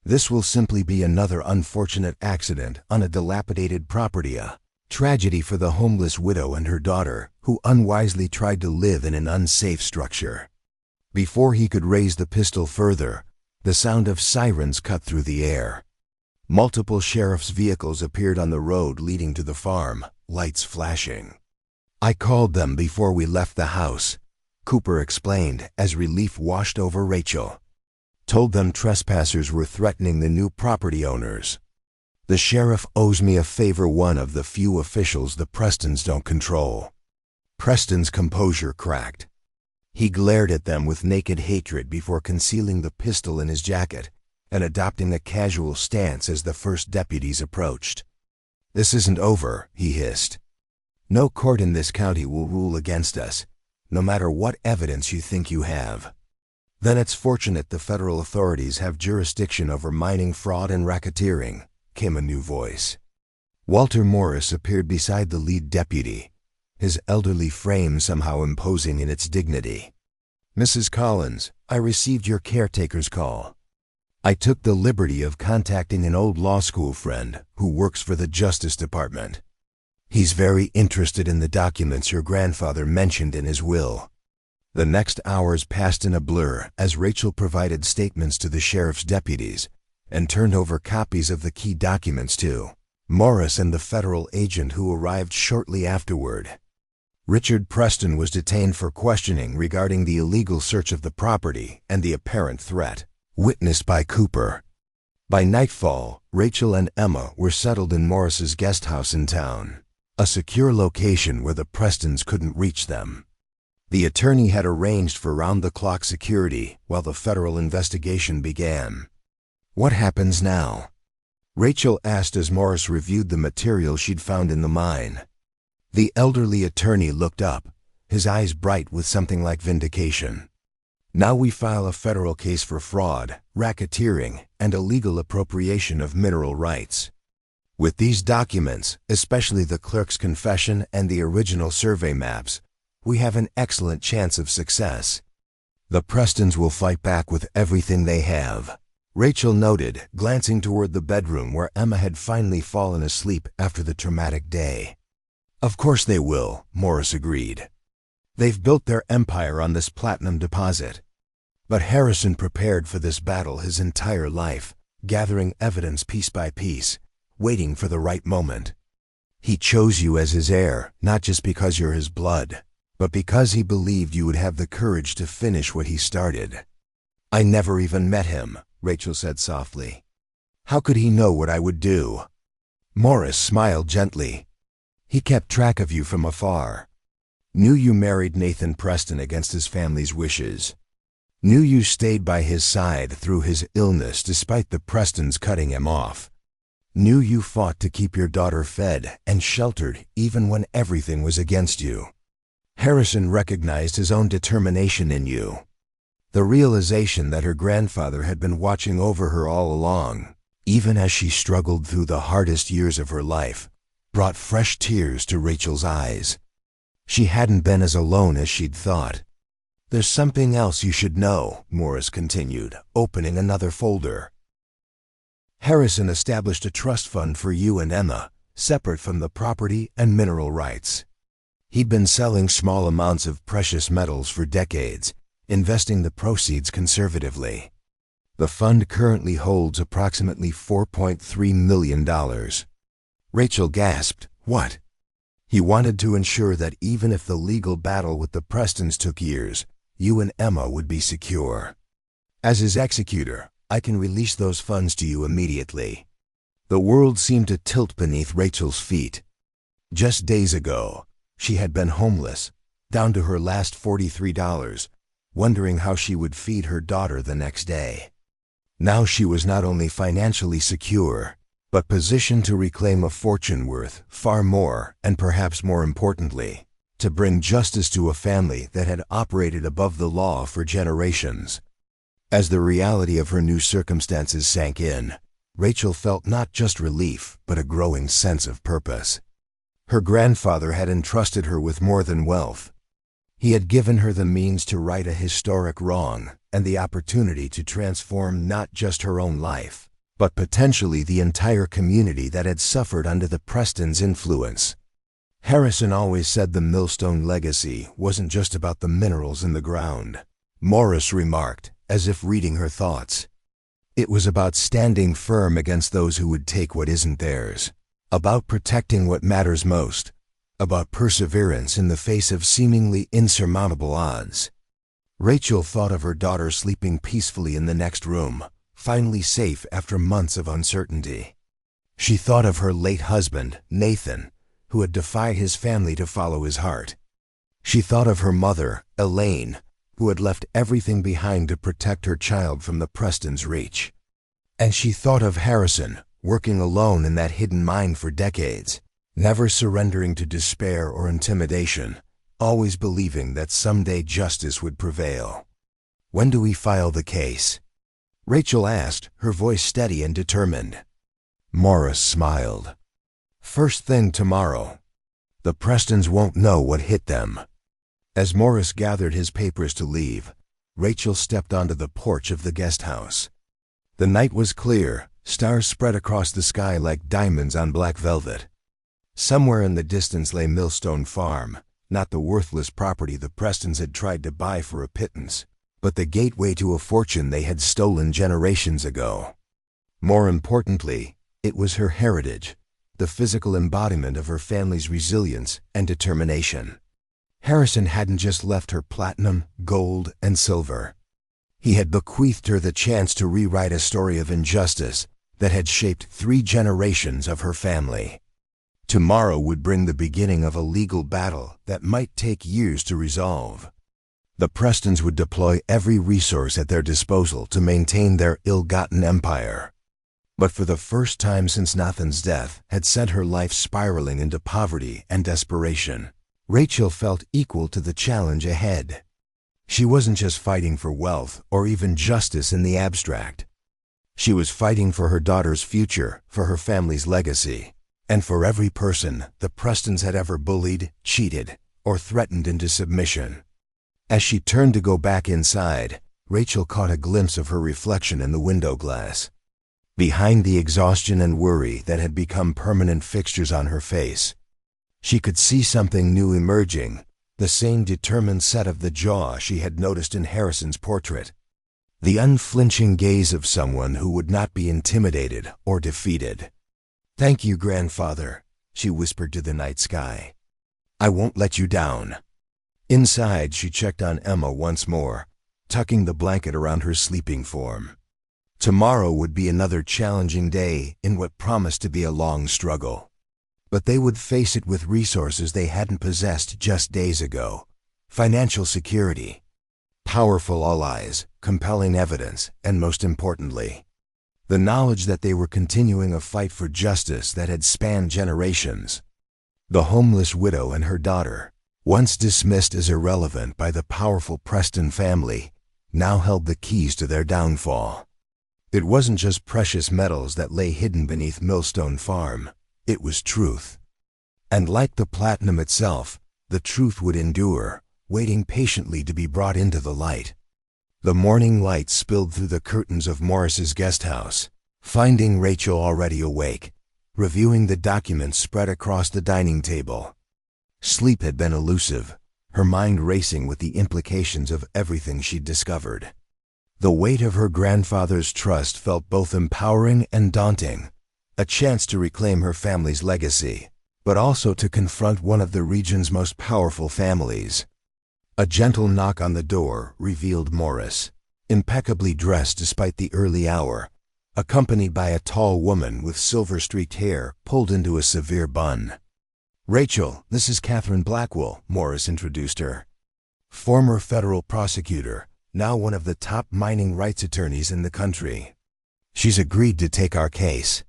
This will simply be another unfortunate accident on a dilapidated property, a tragedy for the homeless widow and her daughter who unwisely tried to live in an unsafe structure." Before he could raise the pistol further, the sound of sirens cut through the air. Multiple sheriff's vehicles appeared on the road leading to the farm, lights flashing. "I called them before we left the house," Cooper explained as relief washed over Rachel. "Told them trespassers were threatening the new property owners. The sheriff owes me a favor, one of the few officials the Prestons don't control." Preston's composure cracked. He glared at them with naked hatred before concealing the pistol in his jacket and adopting a casual stance as the first deputies approached. "This isn't over," he hissed. "No court in this county will rule against us, no matter what evidence you think you have." "Then it's fortunate the federal authorities have jurisdiction over mining fraud and racketeering," came a new voice. Walter Morris appeared beside the lead deputy, his elderly frame somehow imposing in its dignity. "Mrs. Collins, I received your caretaker's call. I took the liberty of contacting an old law school friend who works for the Justice Department. He's very interested in the documents your grandfather mentioned in his will." The next hours passed in a blur as Rachel provided statements to the sheriff's deputies and turned over copies of the key documents to Morris and the federal agent who arrived shortly afterward. Richard Preston was detained for questioning regarding the illegal search of the property and the apparent threat witnessed by Cooper. By nightfall, Rachel and Emma were settled in Morris's guest house in town, a secure location where the Prestons couldn't reach them. The attorney had arranged for round-the-clock security while the federal investigation began. "What happens now?" Rachel asked as Morris reviewed the material she'd found in the mine. The elderly attorney looked up, his eyes bright with something like vindication. "Now we file a federal case for fraud, racketeering, and illegal appropriation of mineral rights. With these documents, especially the clerk's confession and the original survey maps, we have an excellent chance of success. The Prestons will fight back with everything they have," Rachel noted, glancing toward the bedroom where Emma had finally fallen asleep after the traumatic day. "Of course they will," Morris agreed. "They've built their empire on this platinum deposit. But Harrison prepared for this battle his entire life, gathering evidence piece by piece, waiting for the right moment. He chose you as his heir, not just because you're his blood, but because he believed you would have the courage to finish what he started." "I never even met him," Rachel said softly. "How could he know what I would do?" Morris smiled gently. "He kept track of you from afar. Knew you married Nathan Preston against his family's wishes. Knew you stayed by his side through his illness despite the Prestons cutting him off. Knew you fought to keep your daughter fed and sheltered even when everything was against you. Harrison recognized his own determination in you. The realization that her grandfather had been watching over her all along, even as she struggled through the hardest years of her life, brought fresh tears to Rachel's eyes. She hadn't been as alone as she'd thought. "There's something else you should know," Morris continued, opening another folder. "Harrison established a trust fund for you and Emma, separate from the property and mineral rights. He'd been selling small amounts of precious metals for decades, investing the proceeds conservatively. The fund currently holds approximately $4.3 million. Rachel gasped, "What?" "He wanted to ensure that even if the legal battle with the Prestons took years, you and Emma would be secure. As his executor, I can release those funds to you immediately." The world seemed to tilt beneath Rachel's feet. Just days ago, She had been homeless, down to her last $43, wondering how she would feed her daughter the next day. Now she was not only financially secure, but positioned to reclaim a fortune worth far more, and perhaps more importantly, to bring justice to a family that had operated above the law for generations. As the reality of her new circumstances sank in, Rachel felt not just relief, but a growing sense of purpose. Her grandfather had entrusted her with more than wealth. He had given her the means to right a historic wrong and the opportunity to transform not just her own life, but potentially the entire community that had suffered under the Prestons' influence. Harrison always said the Millstone legacy wasn't just about the minerals in the ground, Morris remarked, as if reading her thoughts. It was about standing firm against those who would take what isn't theirs, about protecting what matters most, about perseverance in the face of seemingly insurmountable odds. Rachel thought of her daughter sleeping peacefully in the next room, finally safe after months of uncertainty. She thought of her late husband, Nathan, who had defied his family to follow his heart. She thought of her mother, Elaine, who had left everything behind to protect her child from the Prestons' reach. And she thought of Harrison, working alone in that hidden mine for decades, never surrendering to despair or intimidation, always believing that someday justice would prevail. "When do we file the case?" Rachel asked, her voice steady and determined. Morris smiled. "First thing tomorrow. The Prestons won't know what hit them." As Morris gathered his papers to leave, Rachel stepped onto the porch of the guest house. The night was clear, stars spread across the sky like diamonds on black velvet. Somewhere in the distance lay Millstone Farm, not the worthless property the Prestons had tried to buy for a pittance, but the gateway to a fortune they had stolen generations ago. More importantly, it was her heritage, the physical embodiment of her family's resilience and determination. Harrison hadn't just left her platinum, gold, and silver. He had bequeathed her the chance to rewrite a story of injustice that had shaped 3 generations of her family. Tomorrow would bring the beginning of a legal battle that might take years to resolve. The Prestons would deploy every resource at their disposal to maintain their ill-gotten empire. But for the first time since Nathan's death had sent her life spiraling into poverty and desperation, Rachel felt equal to the challenge ahead. She wasn't just fighting for wealth or even justice in the abstract. She was fighting for her daughter's future, for her family's legacy, and for every person the Prestons had ever bullied, cheated, or threatened into submission. As she turned to go back inside, Rachel caught a glimpse of her reflection in the window glass. Behind the exhaustion and worry that had become permanent fixtures on her face, she could see something new emerging, the same determined set of the jaw she had noticed in Harrison's portrait. The unflinching gaze of someone who would not be intimidated or defeated. "Thank you, grandfather," she whispered to the night sky. "I won't let you down." Inside, she checked on Emma once more, tucking the blanket around her sleeping form. Tomorrow would be another challenging day in what promised to be a long struggle. But they would face it with resources they hadn't possessed just days ago: financial security, powerful allies, compelling evidence, and most importantly, the knowledge that they were continuing a fight for justice that had spanned generations. The homeless widow and her daughter, once dismissed as irrelevant by the powerful Preston family, now held the keys to their downfall. It wasn't just precious metals that lay hidden beneath Millstone Farm. It was truth. And like the platinum itself, the truth would endure, waiting patiently to be brought into the light. The morning light spilled through the curtains of Morris's guest house, finding Rachel already awake, reviewing the documents spread across the dining table. Sleep had been elusive, her mind racing with the implications of everything she'd discovered. The weight of her grandfather's trust felt both empowering and daunting, a chance to reclaim her family's legacy, but also to confront one of the region's most powerful families. A gentle knock on the door revealed Morris, impeccably dressed despite the early hour, accompanied by a tall woman with silver-streaked hair pulled into a severe bun. Rachel, this is Catherine Blackwell, Morris introduced her. Former federal prosecutor, now one of the top mining rights attorneys in the country. She's agreed to take our case.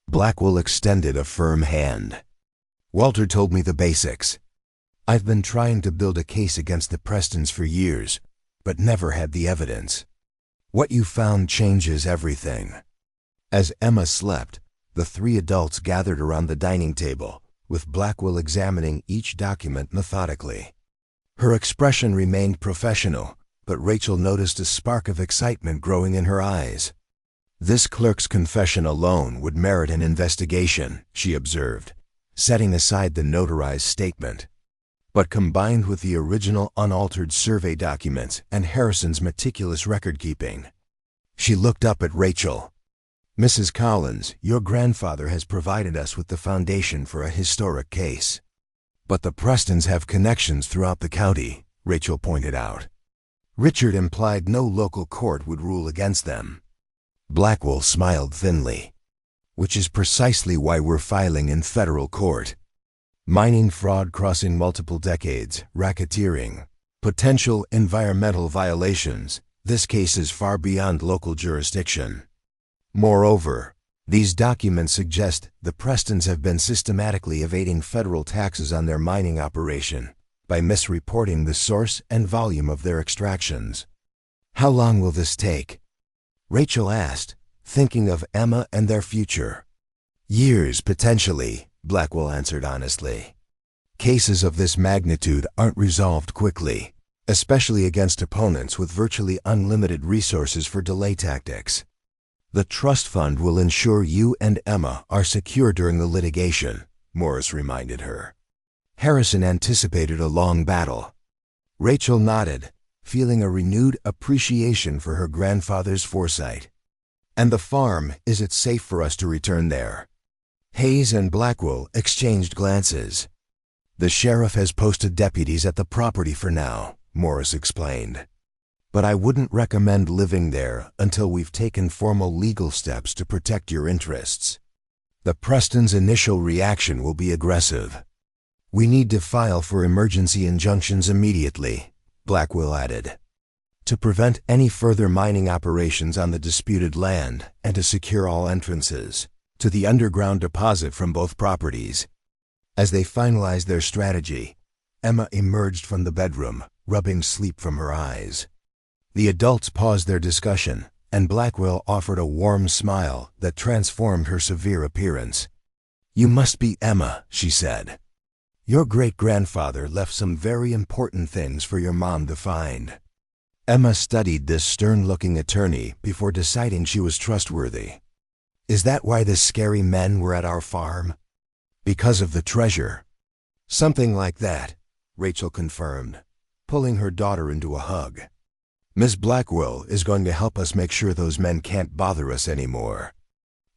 Blackwell extended a firm hand. Walter told me the basics. I've been trying to build a case against the Prestons for years, but never had the evidence. What you found changes everything. As Emma slept, the three adults gathered around the dining table, with Blackwell examining each document methodically. Her expression remained professional, but Rachel noticed a spark of excitement growing in her eyes. This clerk's confession alone would merit an investigation, she observed, setting aside the notarized statement. But combined with the original unaltered survey documents and Harrison's meticulous record-keeping, she looked up at Rachel. Mrs. Collins, your grandfather has provided us with the foundation for a historic case. But the Prestons have connections throughout the county, Rachel pointed out. Richard implied no local court would rule against them. Blackwell smiled thinly. Which is precisely why we're filing in federal court. Mining fraud crossing multiple decades, racketeering, potential environmental violations. This case is far beyond local jurisdiction. Moreover, these documents suggest the Prestons have been systematically evading federal taxes on their mining operation by misreporting the source and volume of their extractions. How long will this take? Rachel asked, thinking of Emma and their future. Years, potentially, Blackwell answered honestly. Cases of this magnitude aren't resolved quickly, especially against opponents with virtually unlimited resources for delay tactics. The trust fund will ensure you and Emma are secure during the litigation, Morris reminded her. Harrison anticipated a long battle. Rachel nodded, feeling a renewed appreciation for her grandfather's foresight. And the farm, is it safe for us to return there? Hayes and Blackwell exchanged glances. The sheriff has posted deputies at the property for now, Morris explained. But I wouldn't recommend living there until we've taken formal legal steps to protect your interests. The Prestons' initial reaction will be aggressive. We need to file for emergency injunctions immediately, Blackwell added, to prevent any further mining operations on the disputed land and to secure all entrances to the underground deposit from both properties. As they finalized their strategy, Emma emerged from the bedroom, rubbing sleep from her eyes. The adults paused their discussion, and Blackwell offered a warm smile that transformed her severe appearance. You must be Emma, she said. Your great-grandfather left some very important things for your mom to find. Emma studied this stern-looking attorney before deciding she was trustworthy. Is that why the scary men were at our farm? Because of the treasure? Something like that, Rachel confirmed, pulling her daughter into a hug. Miss Blackwell is going to help us make sure those men can't bother us anymore.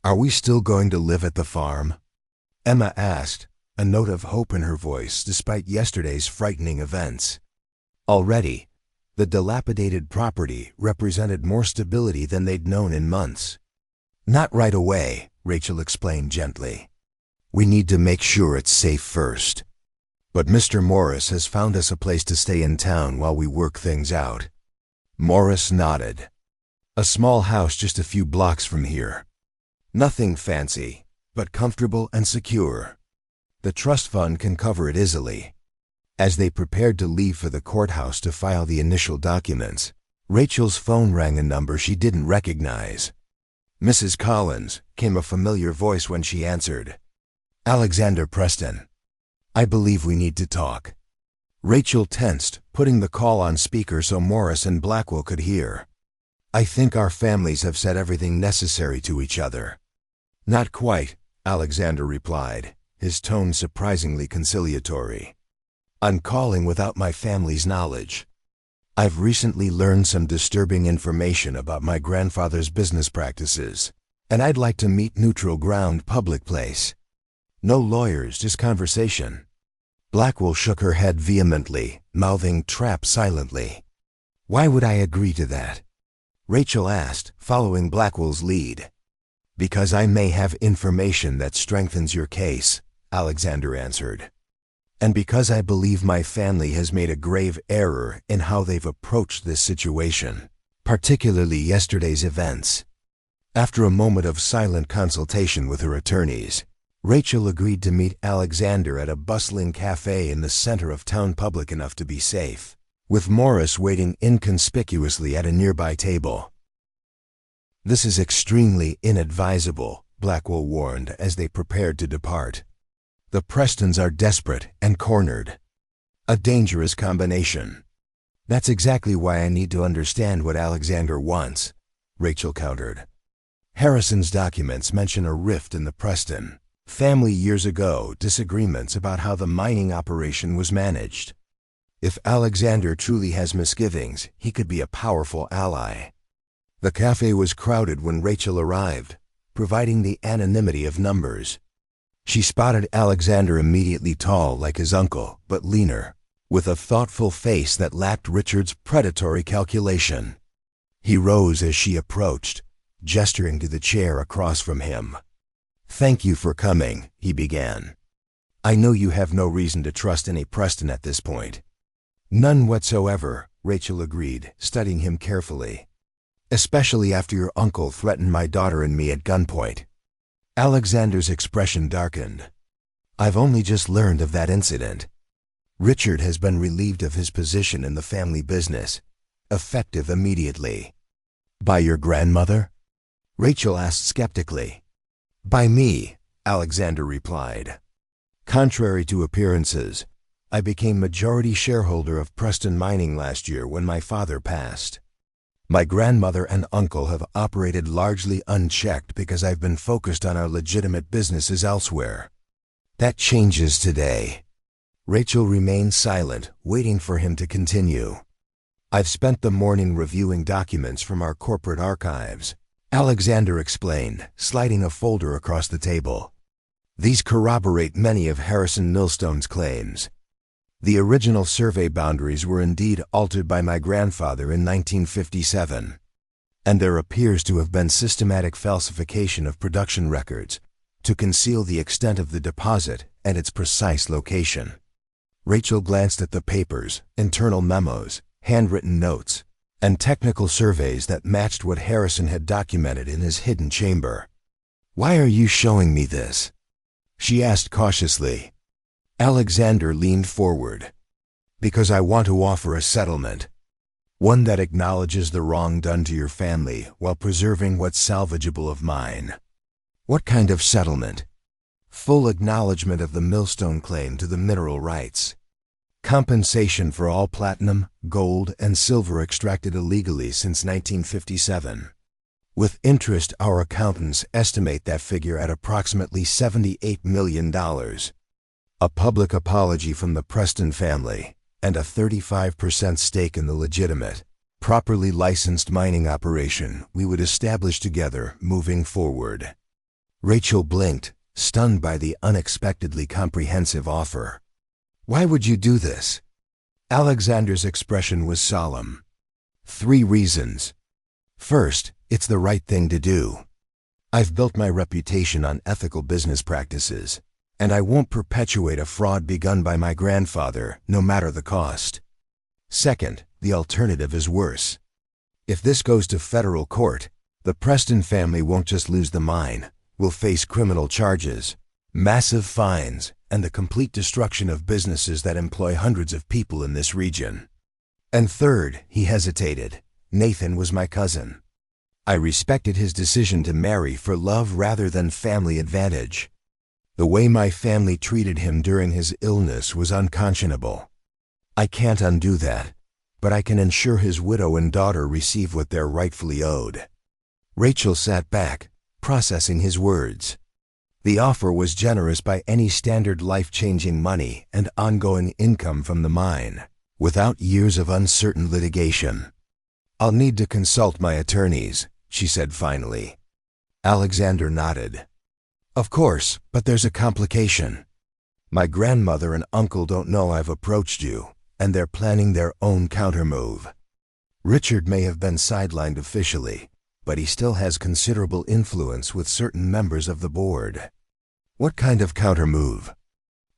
Are we still going to live at the farm? Emma asked, a note of hope in her voice despite yesterday's frightening events. Already, the dilapidated property represented more stability than they'd known in months. Not right away, Rachel explained gently. We need to make sure it's safe first. But Mr. Morris has found us a place to stay in town while we work things out. Morris nodded. A small house just a few blocks from here. Nothing fancy, but comfortable and secure. The trust fund can cover it easily. As they prepared to leave for the courthouse to file the initial documents, Rachel's phone rang a number she didn't recognize. Mrs. Collins, came a familiar voice when she answered. Alexander Preston. I believe we need to talk. Rachel tensed, putting the call on speaker so Morris and Blackwell could hear. I think our families have said everything necessary to each other. Not quite, Alexander replied, his tone surprisingly conciliatory. I'm calling without my family's knowledge. I've recently learned some disturbing information about my grandfather's business practices, and I'd like to meet neutral ground, public place. No lawyers, just conversation. Blackwell shook her head vehemently, mouthing trap silently. Why would I agree to that? Rachel asked, following Blackwell's lead. Because I may have information that strengthens your case, Alexander answered, And because I believe my family has made a grave error in how they've approached this situation, particularly yesterday's events. After a moment of silent consultation with her attorneys, Rachel agreed to meet Alexander at a bustling cafe in the center of town, public enough to be safe, with Morris waiting inconspicuously at a nearby table. "This is extremely inadvisable," Blackwell warned as they prepared to depart. "The Prestons are desperate and cornered. A dangerous combination." "That's exactly why I need to understand what Alexander wants," Rachel countered. "Harrison's documents mention a rift in the Preston family years ago, disagreements about how the mining operation was managed. If Alexander truly has misgivings, he could be a powerful ally." The cafe was crowded when Rachel arrived, providing the anonymity of numbers. She spotted Alexander immediately, tall like his uncle, but leaner, with a thoughtful face that lacked Richard's predatory calculation. He rose as she approached, gesturing to the chair across from him. "Thank you for coming," he began. "I know you have no reason to trust any Preston at this point." "None whatsoever," Rachel agreed, studying him carefully. "Especially after your uncle threatened my daughter and me at gunpoint." Alexander's expression darkened. "I've only just learned of that incident. Richard has been relieved of his position in the family business, effective immediately." "By your grandmother?" Rachel asked skeptically. "By me," Alexander replied. "Contrary to appearances, I became majority shareholder of Preston Mining last year when my father passed. My grandmother and uncle have operated largely unchecked because I've been focused on our legitimate businesses elsewhere. That changes today." Rachel remained silent, waiting for him to continue. "I've spent the morning reviewing documents from our corporate archives," Alexander explained, sliding a folder across the table. "These corroborate many of Harrison Millstone's claims. The original survey boundaries were indeed altered by my grandfather in 1957, and there appears to have been systematic falsification of production records to conceal the extent of the deposit and its precise location." Rachel glanced at the papers, internal memos, handwritten notes, and technical surveys that matched what Harrison had documented in his hidden chamber. "Why are you showing me this?" she asked cautiously. Alexander leaned forward. "Because I want to offer a settlement. One that acknowledges the wrong done to your family while preserving what's salvageable of mine." "What kind of settlement?" "Full acknowledgement of the Millstone claim to the mineral rights. Compensation for all platinum, gold, and silver extracted illegally since 1957. With interest, our accountants estimate that figure at approximately $78 million. A public apology from the Preston family, and a 35% stake in the legitimate, properly licensed mining operation we would establish together moving forward." Rachel blinked, stunned by the unexpectedly comprehensive offer. "Why would you do this?" Alexander's expression was solemn. "3 reasons. First, it's the right thing to do. I've built my reputation on ethical business practices, and I won't perpetuate a fraud begun by my grandfather, no matter the cost. Second, the alternative is worse. If this goes to federal court, the Preston family won't just lose the mine, we'll face criminal charges, massive fines, and the complete destruction of businesses that employ hundreds of people in this region. And third," he hesitated, "Nathan was my cousin. I respected his decision to marry for love rather than family advantage. The way my family treated him during his illness was unconscionable. I can't undo that, but I can ensure his widow and daughter receive what they're rightfully owed." Rachel sat back, processing his words. The offer was generous by any standard, life-changing money and ongoing income from the mine, without years of uncertain litigation. "I'll need to consult my attorneys," she said finally. Alexander nodded. "Of course, but there's a complication. My grandmother and uncle don't know I've approached you, and they're planning their own countermove. Richard may have been sidelined officially, but he still has considerable influence with certain members of the board." "What kind of countermove?"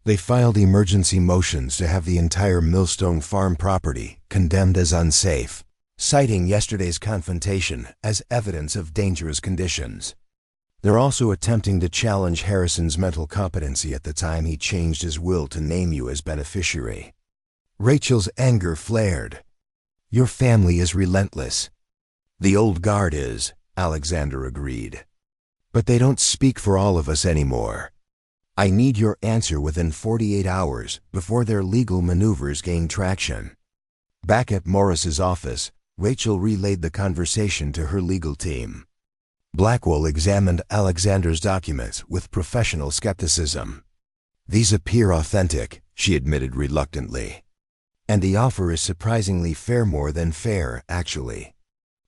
They filed emergency motions to have the entire Millstone Farm property condemned as unsafe, citing yesterday's confrontation as evidence of dangerous conditions. They're also attempting to challenge Harrison's mental competency at the time he changed his will to name you as beneficiary. Rachel's anger flared. Your family is relentless. The old guard is, Alexander agreed. But they don't speak for all of us anymore. I need your answer within 48 hours before their legal maneuvers gain traction. Back at Morris's office, Rachel relayed the conversation to her legal team. Blackwell examined Alexander's documents with professional skepticism. These appear authentic, she admitted reluctantly. And the offer is surprisingly more than fair, actually.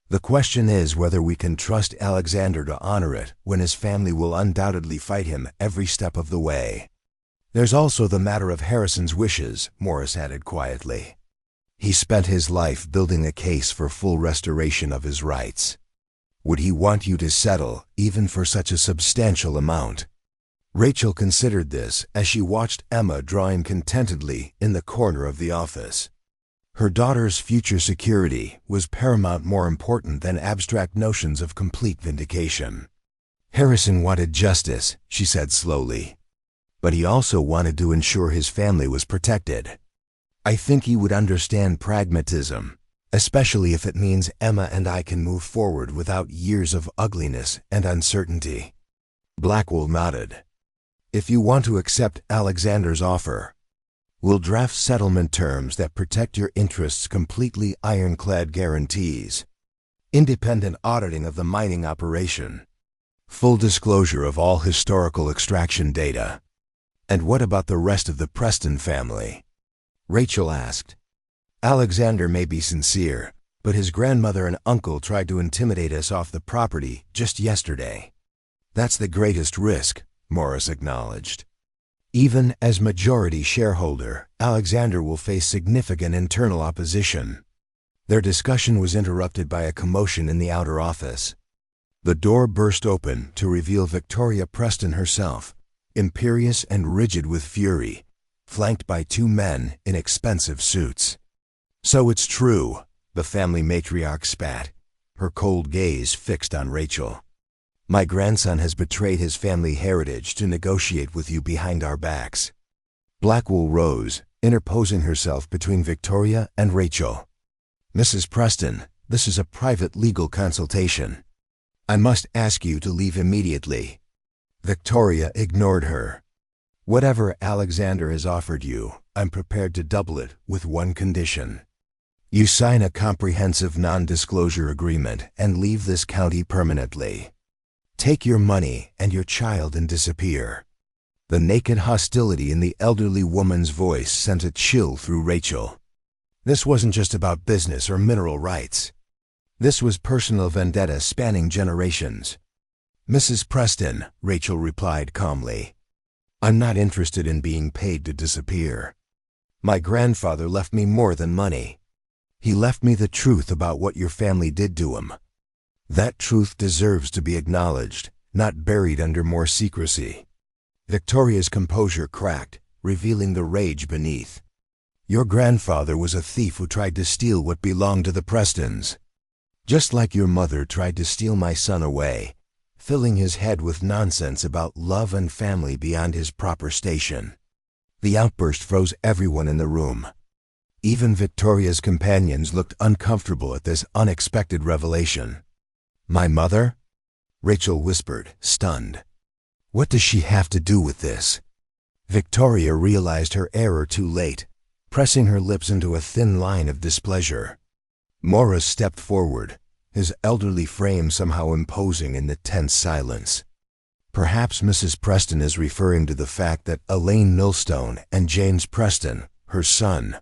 The question is whether we can trust Alexander to honor it when his family will undoubtedly fight him every step of the way. There's also the matter of Harrison's wishes, Morris added quietly. He spent his life building a case for full restoration of his rights. Would he want you to settle, even for such a substantial amount? Rachel considered this as she watched Emma drawing contentedly in the corner of the office. Her daughter's future security was paramount, more important than abstract notions of complete vindication. Harrison wanted justice, she said slowly. But he also wanted to ensure his family was protected. I think he would understand pragmatism, especially if it means Emma and I can move forward without years of ugliness and uncertainty. Blackwell nodded. If you want to accept Alexander's offer, we'll draft settlement terms that protect your interests completely, ironclad guarantees, independent auditing of the mining operation, full disclosure of all historical extraction data. And what about the rest of the Preston family? Rachel asked. Alexander may be sincere, but his grandmother and uncle tried to intimidate us off the property just yesterday. That's the greatest risk, Morris acknowledged. Even as majority shareholder, Alexander will face significant internal opposition. Their discussion was interrupted by a commotion in the outer office. The door burst open to reveal Victoria Preston herself, imperious and rigid with fury, flanked by two men in expensive suits. So it's true, the family matriarch spat, her cold gaze fixed on Rachel. My grandson has betrayed his family heritage to negotiate with you behind our backs. Blackwell rose, interposing herself between Victoria and Rachel. Mrs. Preston, this is a private legal consultation. I must ask you to leave immediately. Victoria ignored her. Whatever Alexander has offered you, I'm prepared to double it with one condition. You sign a comprehensive non-disclosure agreement and leave this county permanently. Take your money and your child and disappear. The naked hostility in the elderly woman's voice sent a chill through Rachel. This wasn't just about business or mineral rights. This was personal vendetta spanning generations. Mrs. Preston, Rachel replied calmly, I'm not interested in being paid to disappear. My grandfather left me more than money. He left me the truth about what your family did to him. That truth deserves to be acknowledged, not buried under more secrecy. Victoria's composure cracked, revealing the rage beneath. Your grandfather was a thief who tried to steal what belonged to the Prestons. Just like your mother tried to steal my son away, filling his head with nonsense about love and family beyond his proper station. The outburst froze everyone in the room. Even Victoria's companions looked uncomfortable at this unexpected revelation. My mother? Rachel whispered, stunned. What does she have to do with this? Victoria realized her error too late, pressing her lips into a thin line of displeasure. Morris stepped forward, his elderly frame somehow imposing in the tense silence. Perhaps Mrs. Preston is referring to the fact that Elaine Millstone and James Preston, her son,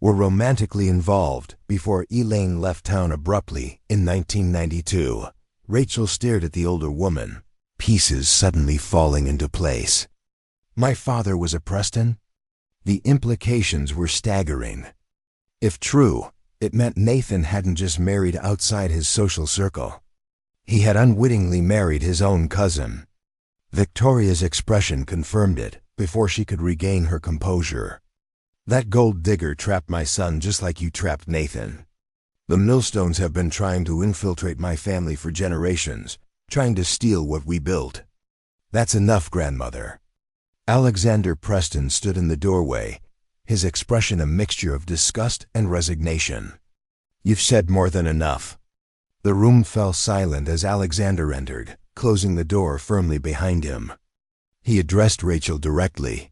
were romantically involved before Elaine left town abruptly in 1992. Rachel stared at the older woman, pieces suddenly falling into place. My father was a Preston? The implications were staggering. If true, it meant Nathan hadn't just married outside his social circle. He had unwittingly married his own cousin. Victoria's expression confirmed it, before she could regain her composure. "That gold digger trapped my son just like you trapped Nathan. The Millstones have been trying to infiltrate my family for generations, trying to steal what we built." "That's enough, grandmother." Alexander Preston stood in the doorway, his expression a mixture of disgust and resignation. "You've said more than enough." The room fell silent as Alexander entered, closing the door firmly behind him. He addressed Rachel directly.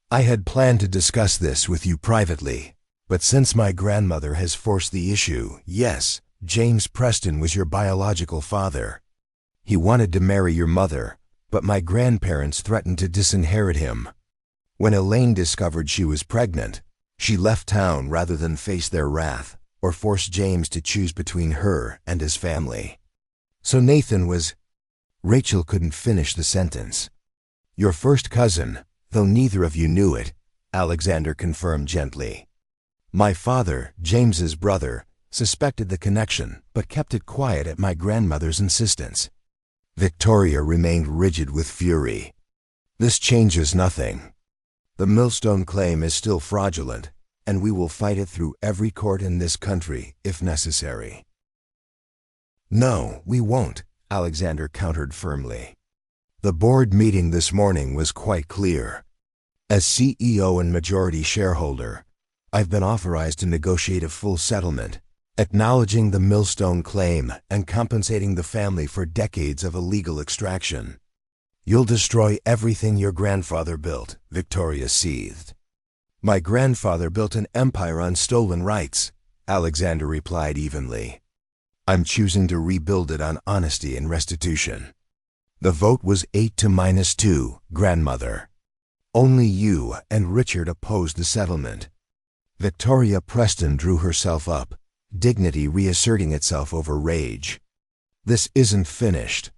"I had planned to discuss this with you privately, but since my grandmother has forced the issue, yes, James Preston was your biological father. He wanted to marry your mother, but my grandparents threatened to disinherit him. When Elaine discovered she was pregnant, she left town rather than face their wrath or force James to choose between her and his family. So Nathan was—" Rachel couldn't finish the sentence. "Your first cousin, though neither of you knew it," Alexander confirmed gently. "My father, James's brother, suspected the connection but kept it quiet at my grandmother's insistence." Victoria remained rigid with fury. "This changes nothing. The Millstone claim is still fraudulent, and we will fight it through every court in this country if necessary." "No, we won't," Alexander countered firmly. "The board meeting this morning was quite clear. As CEO and majority shareholder, I've been authorized to negotiate a full settlement, acknowledging the Millstone claim and compensating the family for decades of illegal extraction." "You'll destroy everything your grandfather built," Victoria seethed. "My grandfather built an empire on stolen rights," Alexander replied evenly. "I'm choosing to rebuild it on honesty and restitution." The vote was 8-2, grandmother. Only you and Richard opposed the settlement. Victoria Preston drew herself up, dignity reasserting itself over rage. "This isn't finished.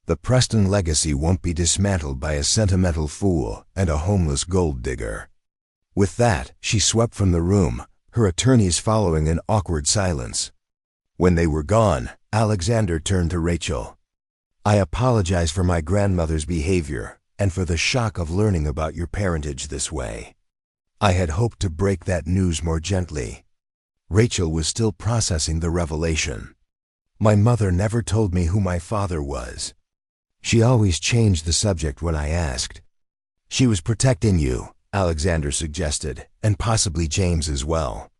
The Preston legacy won't be dismantled by a sentimental fool and a homeless gold digger." With that, she swept from the room, her attorneys following in awkward silence. When they were gone, Alexander turned to Rachel. "I apologize for my grandmother's behavior and for the shock of learning about your parentage this way. I had hoped to break that news more gently." Rachel was still processing the revelation. "My mother never told me who my father was. She always changed the subject when I asked." "She was protecting you," Alexander suggested, "and possibly James as well.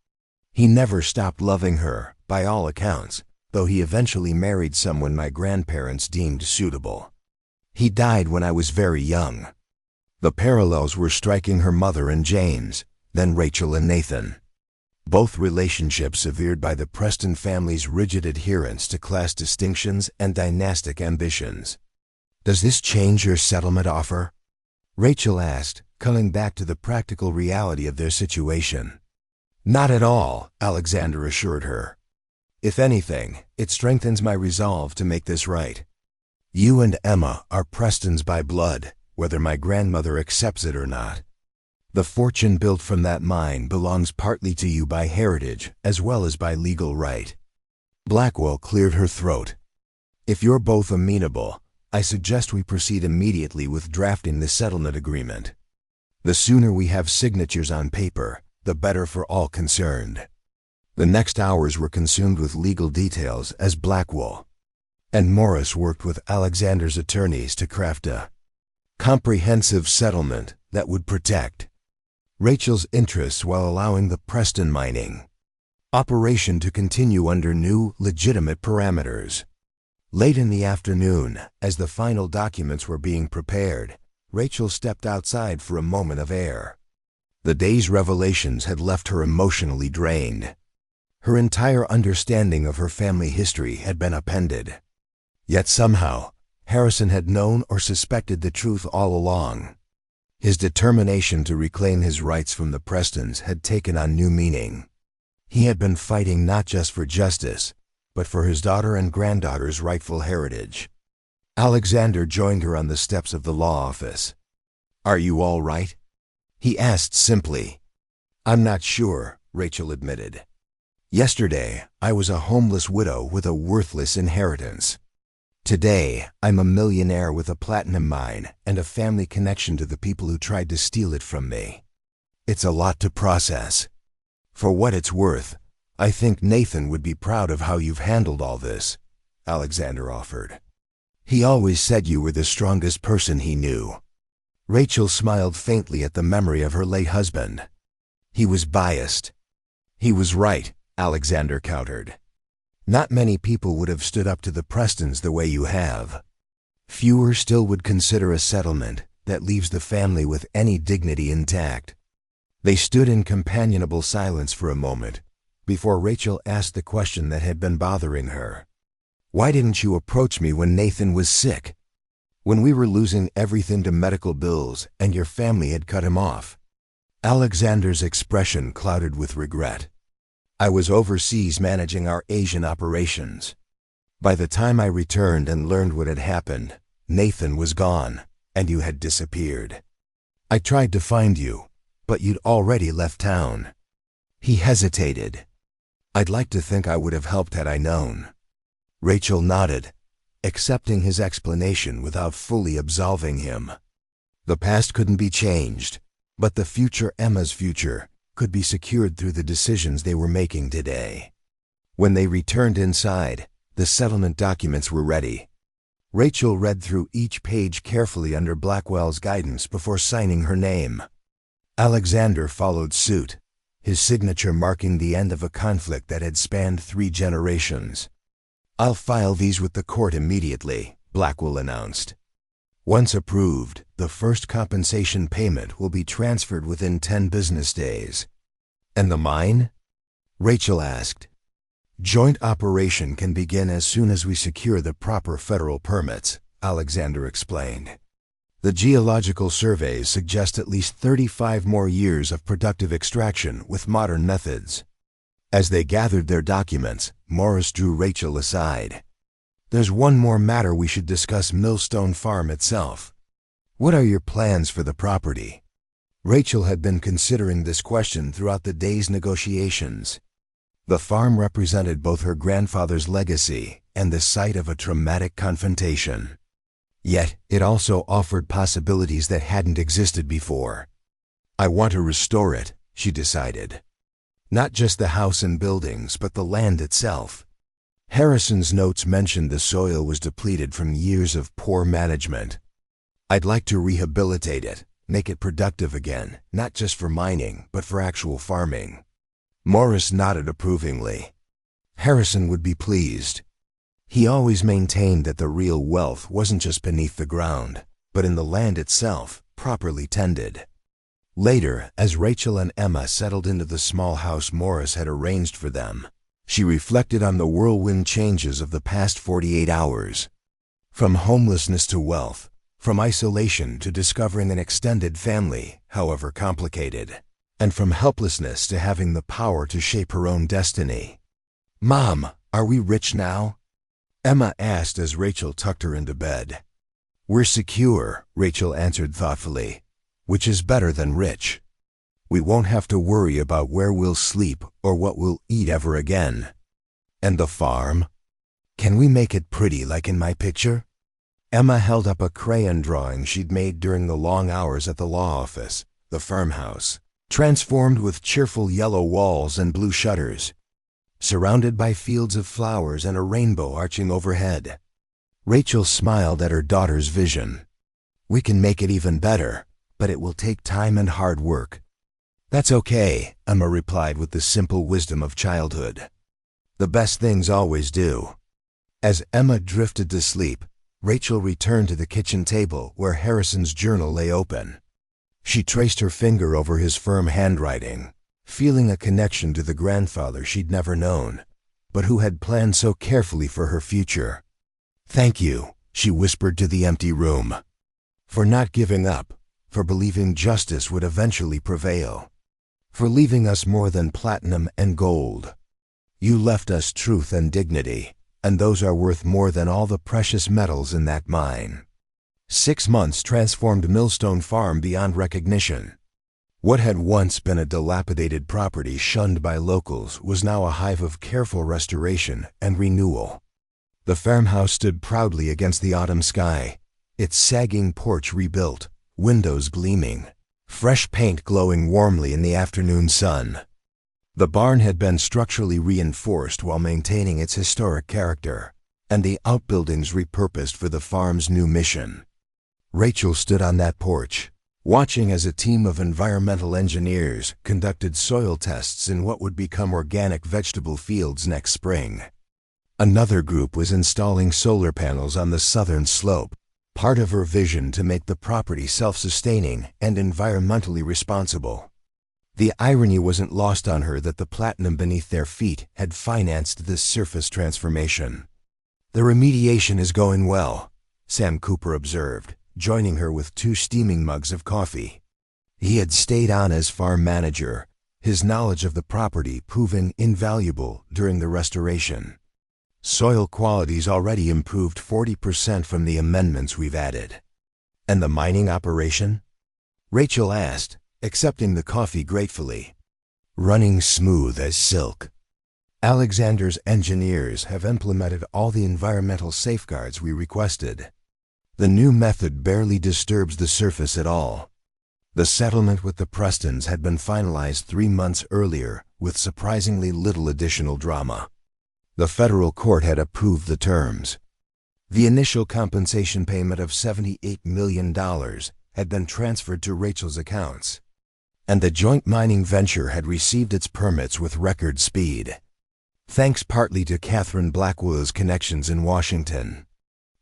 He never stopped loving her, by all accounts, though he eventually married someone my grandparents deemed suitable. He died when I was very young." The parallels were striking her mother and James, then Rachel and Nathan. Both relationships severed by the Preston family's rigid adherence to class distinctions and dynastic ambitions. "Does this change your settlement offer?" Rachel asked, coming back to the practical reality of their situation. "Not at all," Alexander assured her. "If anything, it strengthens my resolve to make this right. You and Emma are Prestons by blood, whether my grandmother accepts it or not. The fortune built from that mine belongs partly to you by heritage as well as by legal right." Blackwell cleared her throat. "If you're both amenable, I suggest we proceed immediately with drafting the settlement agreement. The sooner we have signatures on paper, the better for all concerned." The next hours were consumed with legal details as Blackwell and Morris worked with Alexander's attorneys to craft a comprehensive settlement that would protect Rachel's interests while allowing the Preston mining operation to continue under new, legitimate parameters. Late in the afternoon, as the final documents were being prepared, Rachel stepped outside for a moment of air. The day's revelations had left her emotionally drained. Her entire understanding of her family history had been upended. Yet somehow, Harrison had known or suspected the truth all along. His determination to reclaim his rights from the Prestons had taken on new meaning. He had been fighting not just for justice, but for his daughter and granddaughter's rightful heritage. Alexander joined her on the steps of the law office. "Are you all right?" he asked simply. "I'm not sure," Rachel admitted. "Yesterday, I was a homeless widow with a worthless inheritance. Today, I'm a millionaire with a platinum mine and a family connection to the people who tried to steal it from me. It's a lot to process. For what it's worth, I think Nathan would be proud of how you've handled all this, Alexander offered. He always said you were the strongest person he knew. Rachel smiled faintly at the memory of her late husband. He was biased. He was right, Alexander countered. Not many people would have stood up to the Prestons the way you have. Fewer still would consider a settlement that leaves the family with any dignity intact. They stood in companionable silence for a moment before Rachel asked the question that had been bothering her. Why didn't you approach me when Nathan was sick? When we were losing everything to medical bills and your family had cut him off? Alexander's expression clouded with regret. I was overseas managing our Asian operations. By the time I returned and learned what had happened, Nathan was gone, and you had disappeared. I tried to find you, but you'd already left town. He hesitated. I'd like to think I would have helped had I known. Rachel nodded, accepting his explanation without fully absolving him. The past couldn't be changed, but the future, Emma's future, could be secured through the decisions they were making today. When they returned inside, the settlement documents were ready. Rachel read through each page carefully under Blackwell's guidance before signing her name. Alexander followed suit, his signature marking the end of a conflict that had spanned 3 generations. I'll file these with the court immediately, Blackwell announced. Once approved, the first compensation payment will be transferred within 10 business days. And the mine? Rachel asked. Joint operation can begin as soon as we secure the proper federal permits, Alexander explained. The geological surveys suggest at least 35 more years of productive extraction with modern methods. As they gathered their documents, Morris drew Rachel aside. There's one more matter we should discuss: Millstone Farm itself. What are your plans for the property? Rachel had been considering this question throughout the day's negotiations. The farm represented both her grandfather's legacy and the site of a traumatic confrontation. Yet, it also offered possibilities that hadn't existed before. I want to restore it, she decided. Not just the house and buildings, but the land itself. Harrison's notes mentioned the soil was depleted from years of poor management. I'd like to rehabilitate it, make it productive again, not just for mining, but for actual farming. Morris nodded approvingly. Harrison would be pleased. He always maintained that the real wealth wasn't just beneath the ground, but in the land itself, properly tended. Later, as Rachel and Emma settled into the small house Morris had arranged for them, she reflected on the whirlwind changes of the past 48 hours. From homelessness to wealth, from isolation to discovering an extended family, however complicated, and from helplessness to having the power to shape her own destiny. Mom, are we rich now? Emma asked as Rachel tucked her into bed. We're secure, Rachel answered thoughtfully, which is better than rich. We won't have to worry about where we'll sleep or what we'll eat ever again. And the farm? Can we make it pretty like in my picture? Emma held up a crayon drawing she'd made during the long hours at the law office, the farmhouse, transformed with cheerful yellow walls and blue shutters, surrounded by fields of flowers and a rainbow arching overhead. Rachel smiled at her daughter's vision. We can make it even better, but it will take time and hard work. That's okay, Emma replied with the simple wisdom of childhood. The best things always do. As Emma drifted to sleep, Rachel returned to the kitchen table where Harrison's journal lay open. She traced her finger over his firm handwriting, feeling a connection to the grandfather she'd never known, but who had planned so carefully for her future. Thank you, she whispered to the empty room. For not giving up, for believing justice would eventually prevail, for leaving us more than platinum and gold. You left us truth and dignity, and those are worth more than all the precious metals in that mine. 6 months transformed Millstone Farm beyond recognition. What had once been a dilapidated property shunned by locals was now a hive of careful restoration and renewal. The farmhouse stood proudly against the autumn sky, its sagging porch rebuilt, windows gleaming, fresh paint glowing warmly in the afternoon sun. The barn had been structurally reinforced while maintaining its historic character, and the outbuildings repurposed for the farm's new mission. Rachel stood on that porch, watching as a team of environmental engineers conducted soil tests in what would become organic vegetable fields next spring. Another group was installing solar panels on the southern slope, part of her vision to make the property self-sustaining and environmentally responsible. The irony wasn't lost on her that the platinum beneath their feet had financed this surface transformation. "The remediation is going well," Sam Cooper observed, joining her with 2 steaming mugs of coffee. He had stayed on as farm manager, his knowledge of the property proving invaluable during the restoration. "Soil quality's already improved 40% from the amendments we've added." "And the mining operation?" Rachel asked, accepting the coffee gratefully. "Running smooth as silk. Alexander's engineers have implemented all the environmental safeguards we requested. The new method barely disturbs the surface at all. The settlement with the Prestons had been finalized 3 months earlier with surprisingly little additional drama. The federal court had approved the terms. The initial compensation payment of $78 million had been transferred to Rachel's accounts, and the joint mining venture had received its permits with record speed, thanks partly to Catherine Blackwell's connections in Washington.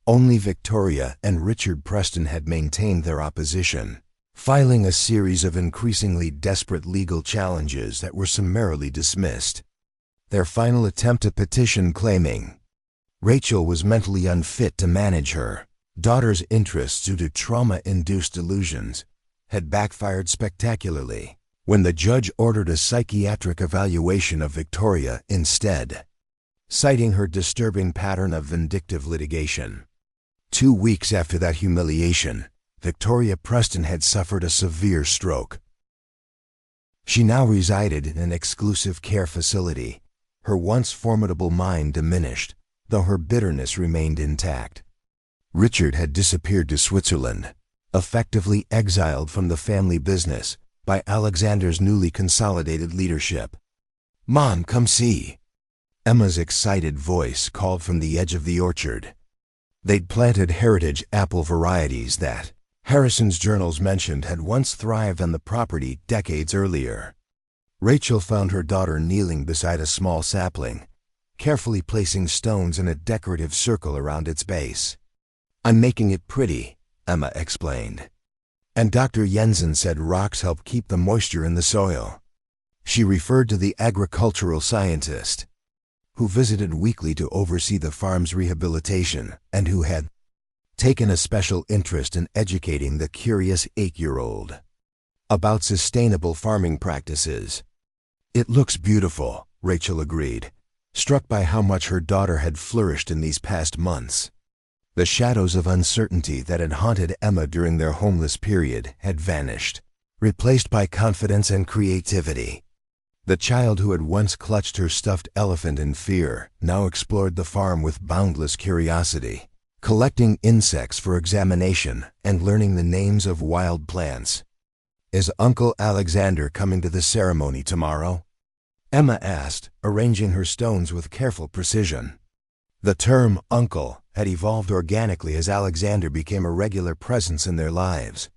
Only Victoria and Richard Preston had maintained their opposition, filing a series of increasingly desperate legal challenges that were summarily dismissed. Their final attempt to petition claiming Rachel was mentally unfit to manage her daughter's interests due to trauma-induced delusions had backfired spectacularly when the judge ordered a psychiatric evaluation of Victoria instead, citing her disturbing pattern of vindictive litigation. 2 weeks after that humiliation, Victoria Preston had suffered a severe stroke. She now resided in an exclusive care facility, her once formidable mind diminished, though her bitterness remained intact. Richard had disappeared to Switzerland, effectively exiled from the family business by Alexander's newly consolidated leadership. "Mom, come see." Emma's excited voice called from the edge of the orchard. They'd planted heritage apple varieties that, Harrison's journals mentioned, had once thrived on the property decades earlier. Rachel found her daughter kneeling beside a small sapling, carefully placing stones in a decorative circle around its base. "I'm making it pretty," Emma explained. "And Dr. Jensen said rocks help keep the moisture in the soil." She referred to the agricultural scientist, who visited weekly to oversee the farm's rehabilitation and who had taken a special interest in educating the curious 8-year-old about sustainable farming practices. "It looks beautiful," Rachel agreed, struck by how much her daughter had flourished in these past months. The shadows of uncertainty that had haunted Emma during their homeless period had vanished, replaced by confidence and creativity. The child who had once clutched her stuffed elephant in fear now explored the farm with boundless curiosity, collecting insects for examination and learning the names of wild plants. "Is Uncle Alexander coming to the ceremony tomorrow?" Emma asked, arranging her stones with careful precision. The term uncle had evolved organically as Alexander became a regular presence in their lives.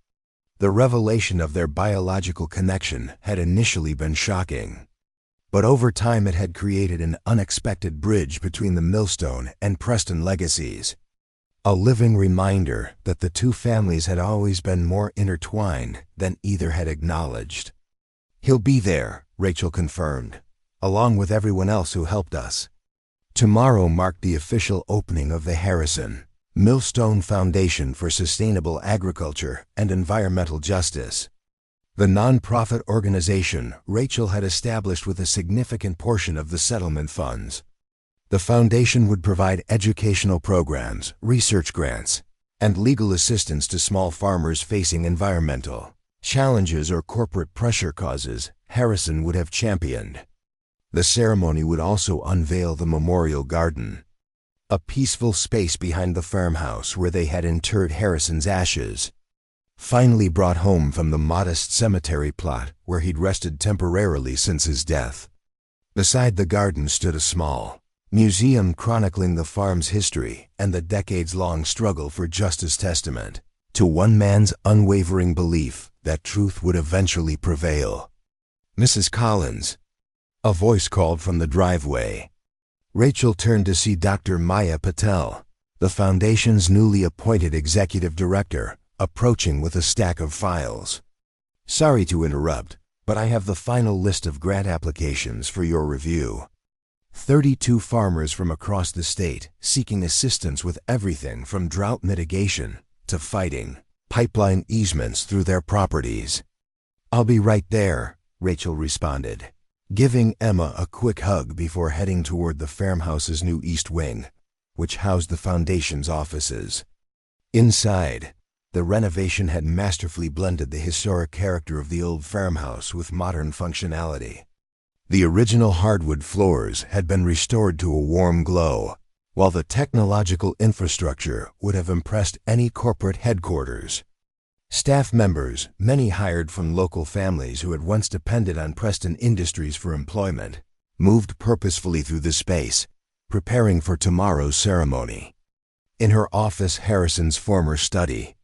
The revelation of their biological connection had initially been shocking, but over time it had created an unexpected bridge between the Millstone and Preston legacies, a living reminder that the two families had always been more intertwined than either had acknowledged. "He'll be there," Rachel confirmed, "along with everyone else who helped us." Tomorrow marked the official opening of the Harrison Millstone Foundation for Sustainable Agriculture and Environmental Justice, the nonprofit organization Rachel had established with a significant portion of the settlement funds. The foundation would provide educational programs, research grants, and legal assistance to small farmers facing environmental challenges or corporate pressure causes Harrison would have championed. The ceremony would also unveil the memorial garden, a peaceful space behind the farmhouse where they had interred Harrison's ashes. Finally brought home from the modest cemetery plot where he'd rested temporarily since his death. Beside the garden stood a small museum chronicling the farm's history and the decades-long struggle for justice, testament to one man's unwavering belief that truth would eventually prevail. "Mrs. Collins," a voice called from the driveway. Rachel turned to see Dr. Maya Patel, the foundation's newly appointed executive director, approaching with a stack of files. "Sorry to interrupt, but I have the final list of grant applications for your review. 32 farmers from across the state seeking assistance with everything from drought mitigation to fighting pipeline easements through their properties." "I'll be right there," Rachel responded, giving Emma a quick hug before heading toward the farmhouse's new east wing, which housed the foundation's offices. Inside, the renovation had masterfully blended the historic character of the old farmhouse with modern functionality. The original hardwood floors had been restored to a warm glow, while the technological infrastructure would have impressed any corporate headquarters. Staff members, many hired from local families who had once depended on Preston Industries for employment, moved purposefully through the space, preparing for tomorrow's ceremony. In her office, Harrison's former study,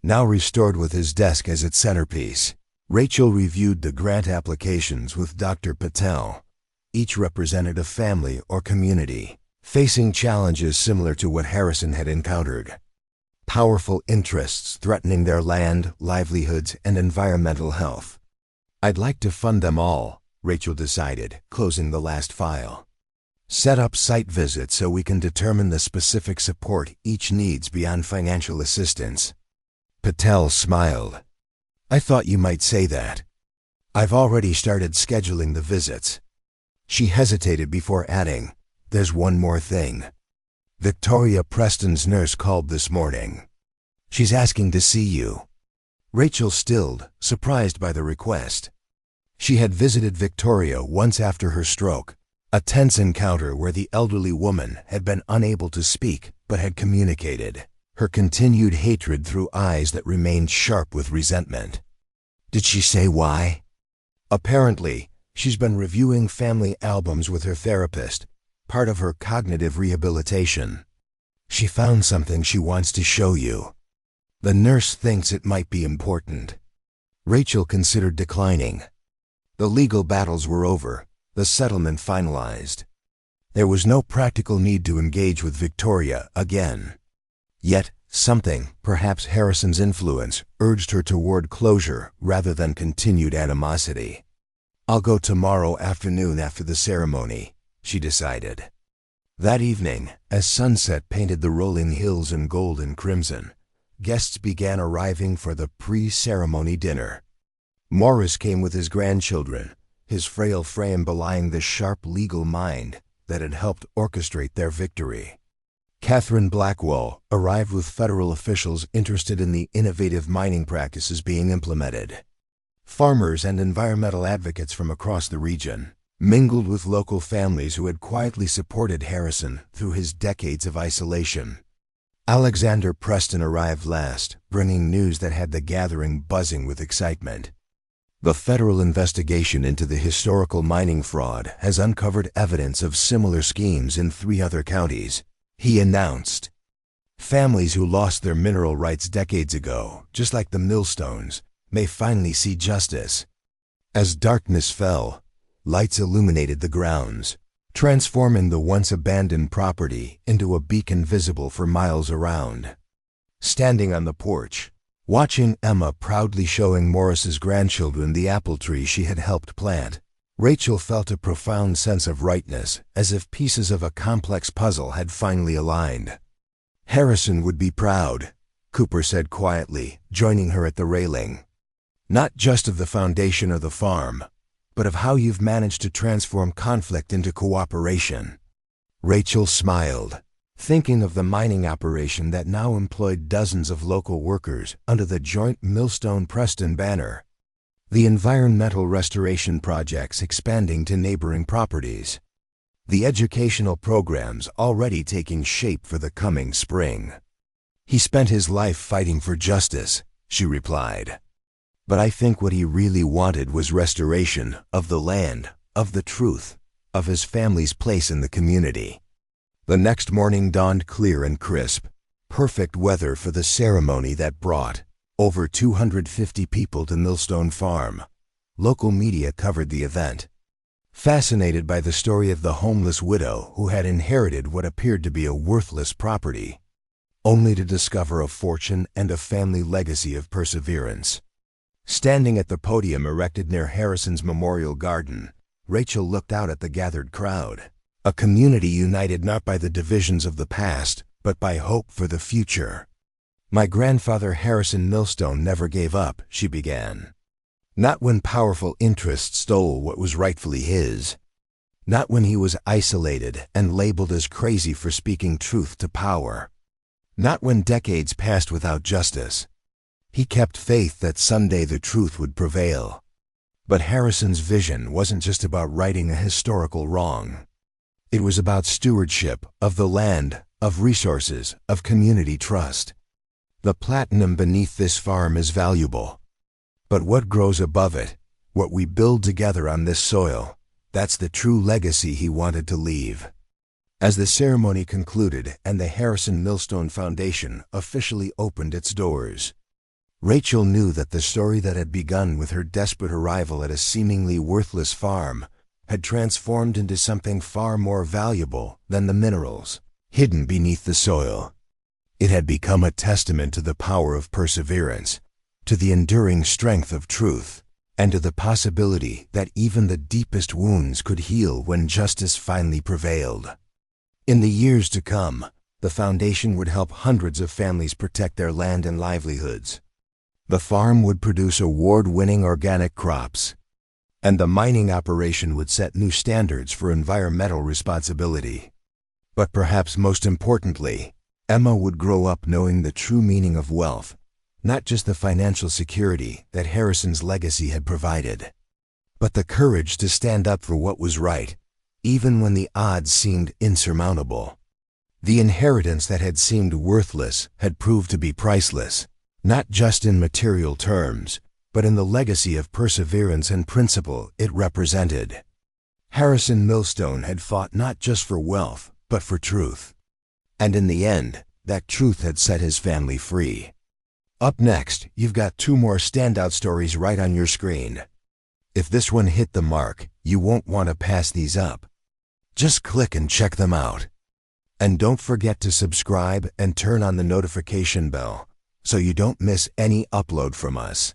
now restored with his desk as its centerpiece, Rachel reviewed the grant applications with Dr. Patel. Each represented a family or community facing challenges similar to what Harrison had encountered. Powerful interests threatening their land, livelihoods, and environmental health. "I'd like to fund them all," Rachel decided, closing the last file. "Set up site visits so we can determine the specific support each needs beyond financial assistance." Patel smiled. "I thought you might say that. I've already started scheduling the visits." She hesitated before adding, "There's one more thing. Victoria Preston's nurse called this morning. She's asking to see you." Rachel stilled, surprised by the request. She had visited Victoria once after her stroke, a tense encounter where the elderly woman had been unable to speak but had communicated her continued hatred through eyes that remained sharp with resentment. "Did she say why?" "Apparently, she's been reviewing family albums with her therapist, part of her cognitive rehabilitation. She found something she wants to show you. The nurse thinks it might be important." Rachel considered declining. The legal battles were over, the settlement finalized. There was no practical need to engage with Victoria again. Yet, something, perhaps Harrison's influence, urged her toward closure rather than continued animosity. "I'll go tomorrow afternoon after the ceremony," she decided. That evening, as sunset painted the rolling hills in gold and crimson, guests began arriving for the pre-ceremony dinner. Morris came with his grandchildren, his frail frame belying the sharp legal mind that had helped orchestrate their victory. Catherine Blackwell arrived with federal officials interested in the innovative mining practices being implemented. Farmers and environmental advocates from across the region mingled with local families who had quietly supported Harrison through his decades of isolation. Alexander Preston arrived last, bringing news that had the gathering buzzing with excitement. The federal investigation into the historical mining fraud has uncovered evidence of similar schemes in 3 other counties, he announced. Families who lost their mineral rights decades ago, just like the Millstones, may finally see justice. As darkness fell, lights illuminated the grounds, transforming the once abandoned property into a beacon visible for miles around. Standing on the porch, watching Emma proudly showing Morris's grandchildren the apple tree she had helped plant, Rachel felt a profound sense of rightness, as if pieces of a complex puzzle had finally aligned. "Harrison would be proud," Cooper said quietly, joining her at the railing. "Not just of the foundation of the farm, but of how you've managed to transform conflict into cooperation." Rachel smiled, thinking of the mining operation that now employed dozens of local workers under the joint Millstone-Preston banner. The environmental restoration projects expanding to neighboring properties. the educational programs already taking shape for the coming spring. "He spent his life fighting for justice," she replied. "But I think what he really wanted was restoration of the land, of the truth, of his family's place in the community." The next morning dawned clear and crisp, perfect weather for the ceremony that brought over 250 people to Millstone Farm. Local media covered the event, fascinated by the story of the homeless widow who had inherited what appeared to be a worthless property, only to discover a fortune and a family legacy of perseverance. Standing at the podium erected near Harrison's Memorial Garden, Rachel looked out at the gathered crowd, a community united not by the divisions of the past, but by hope for the future. "My grandfather Harrison Millstone never gave up," she began. "Not when powerful interests stole what was rightfully his. Not when he was isolated and labeled as crazy for speaking truth to power. Not when decades passed without justice. He kept faith that someday the truth would prevail." But Harrison's vision wasn't just about righting a historical wrong. It was about stewardship of the land, of resources, of community trust. "The platinum beneath this farm is valuable. But what grows above it, what we build together on this soil, that's the true legacy he wanted to leave." As the ceremony concluded and the Harrison Millstone Foundation officially opened its doors, Rachel knew that the story that had begun with her desperate arrival at a seemingly worthless farm had transformed into something far more valuable than the minerals hidden beneath the soil. It had become a testament to the power of perseverance, to the enduring strength of truth, and to the possibility that even the deepest wounds could heal when justice finally prevailed. In the years to come, the foundation would help hundreds of families protect their land and livelihoods. The farm would produce award-winning organic crops, and the mining operation would set new standards for environmental responsibility. But perhaps most importantly, Emma would grow up knowing the true meaning of wealth, not just the financial security that Harrison's legacy had provided, but the courage to stand up for what was right, even when the odds seemed insurmountable. The inheritance that had seemed worthless had proved to be priceless, not just in material terms, but in the legacy of perseverance and principle it represented. Harrison Millstone had fought not just for wealth, but for truth. And in the end, that truth had set his family free. Up next, you've got two more standout stories right on your screen. If this one hit the mark, you won't want to pass these up. Just click and check them out. And don't forget to subscribe and turn on the notification bell so you don't miss any upload from us.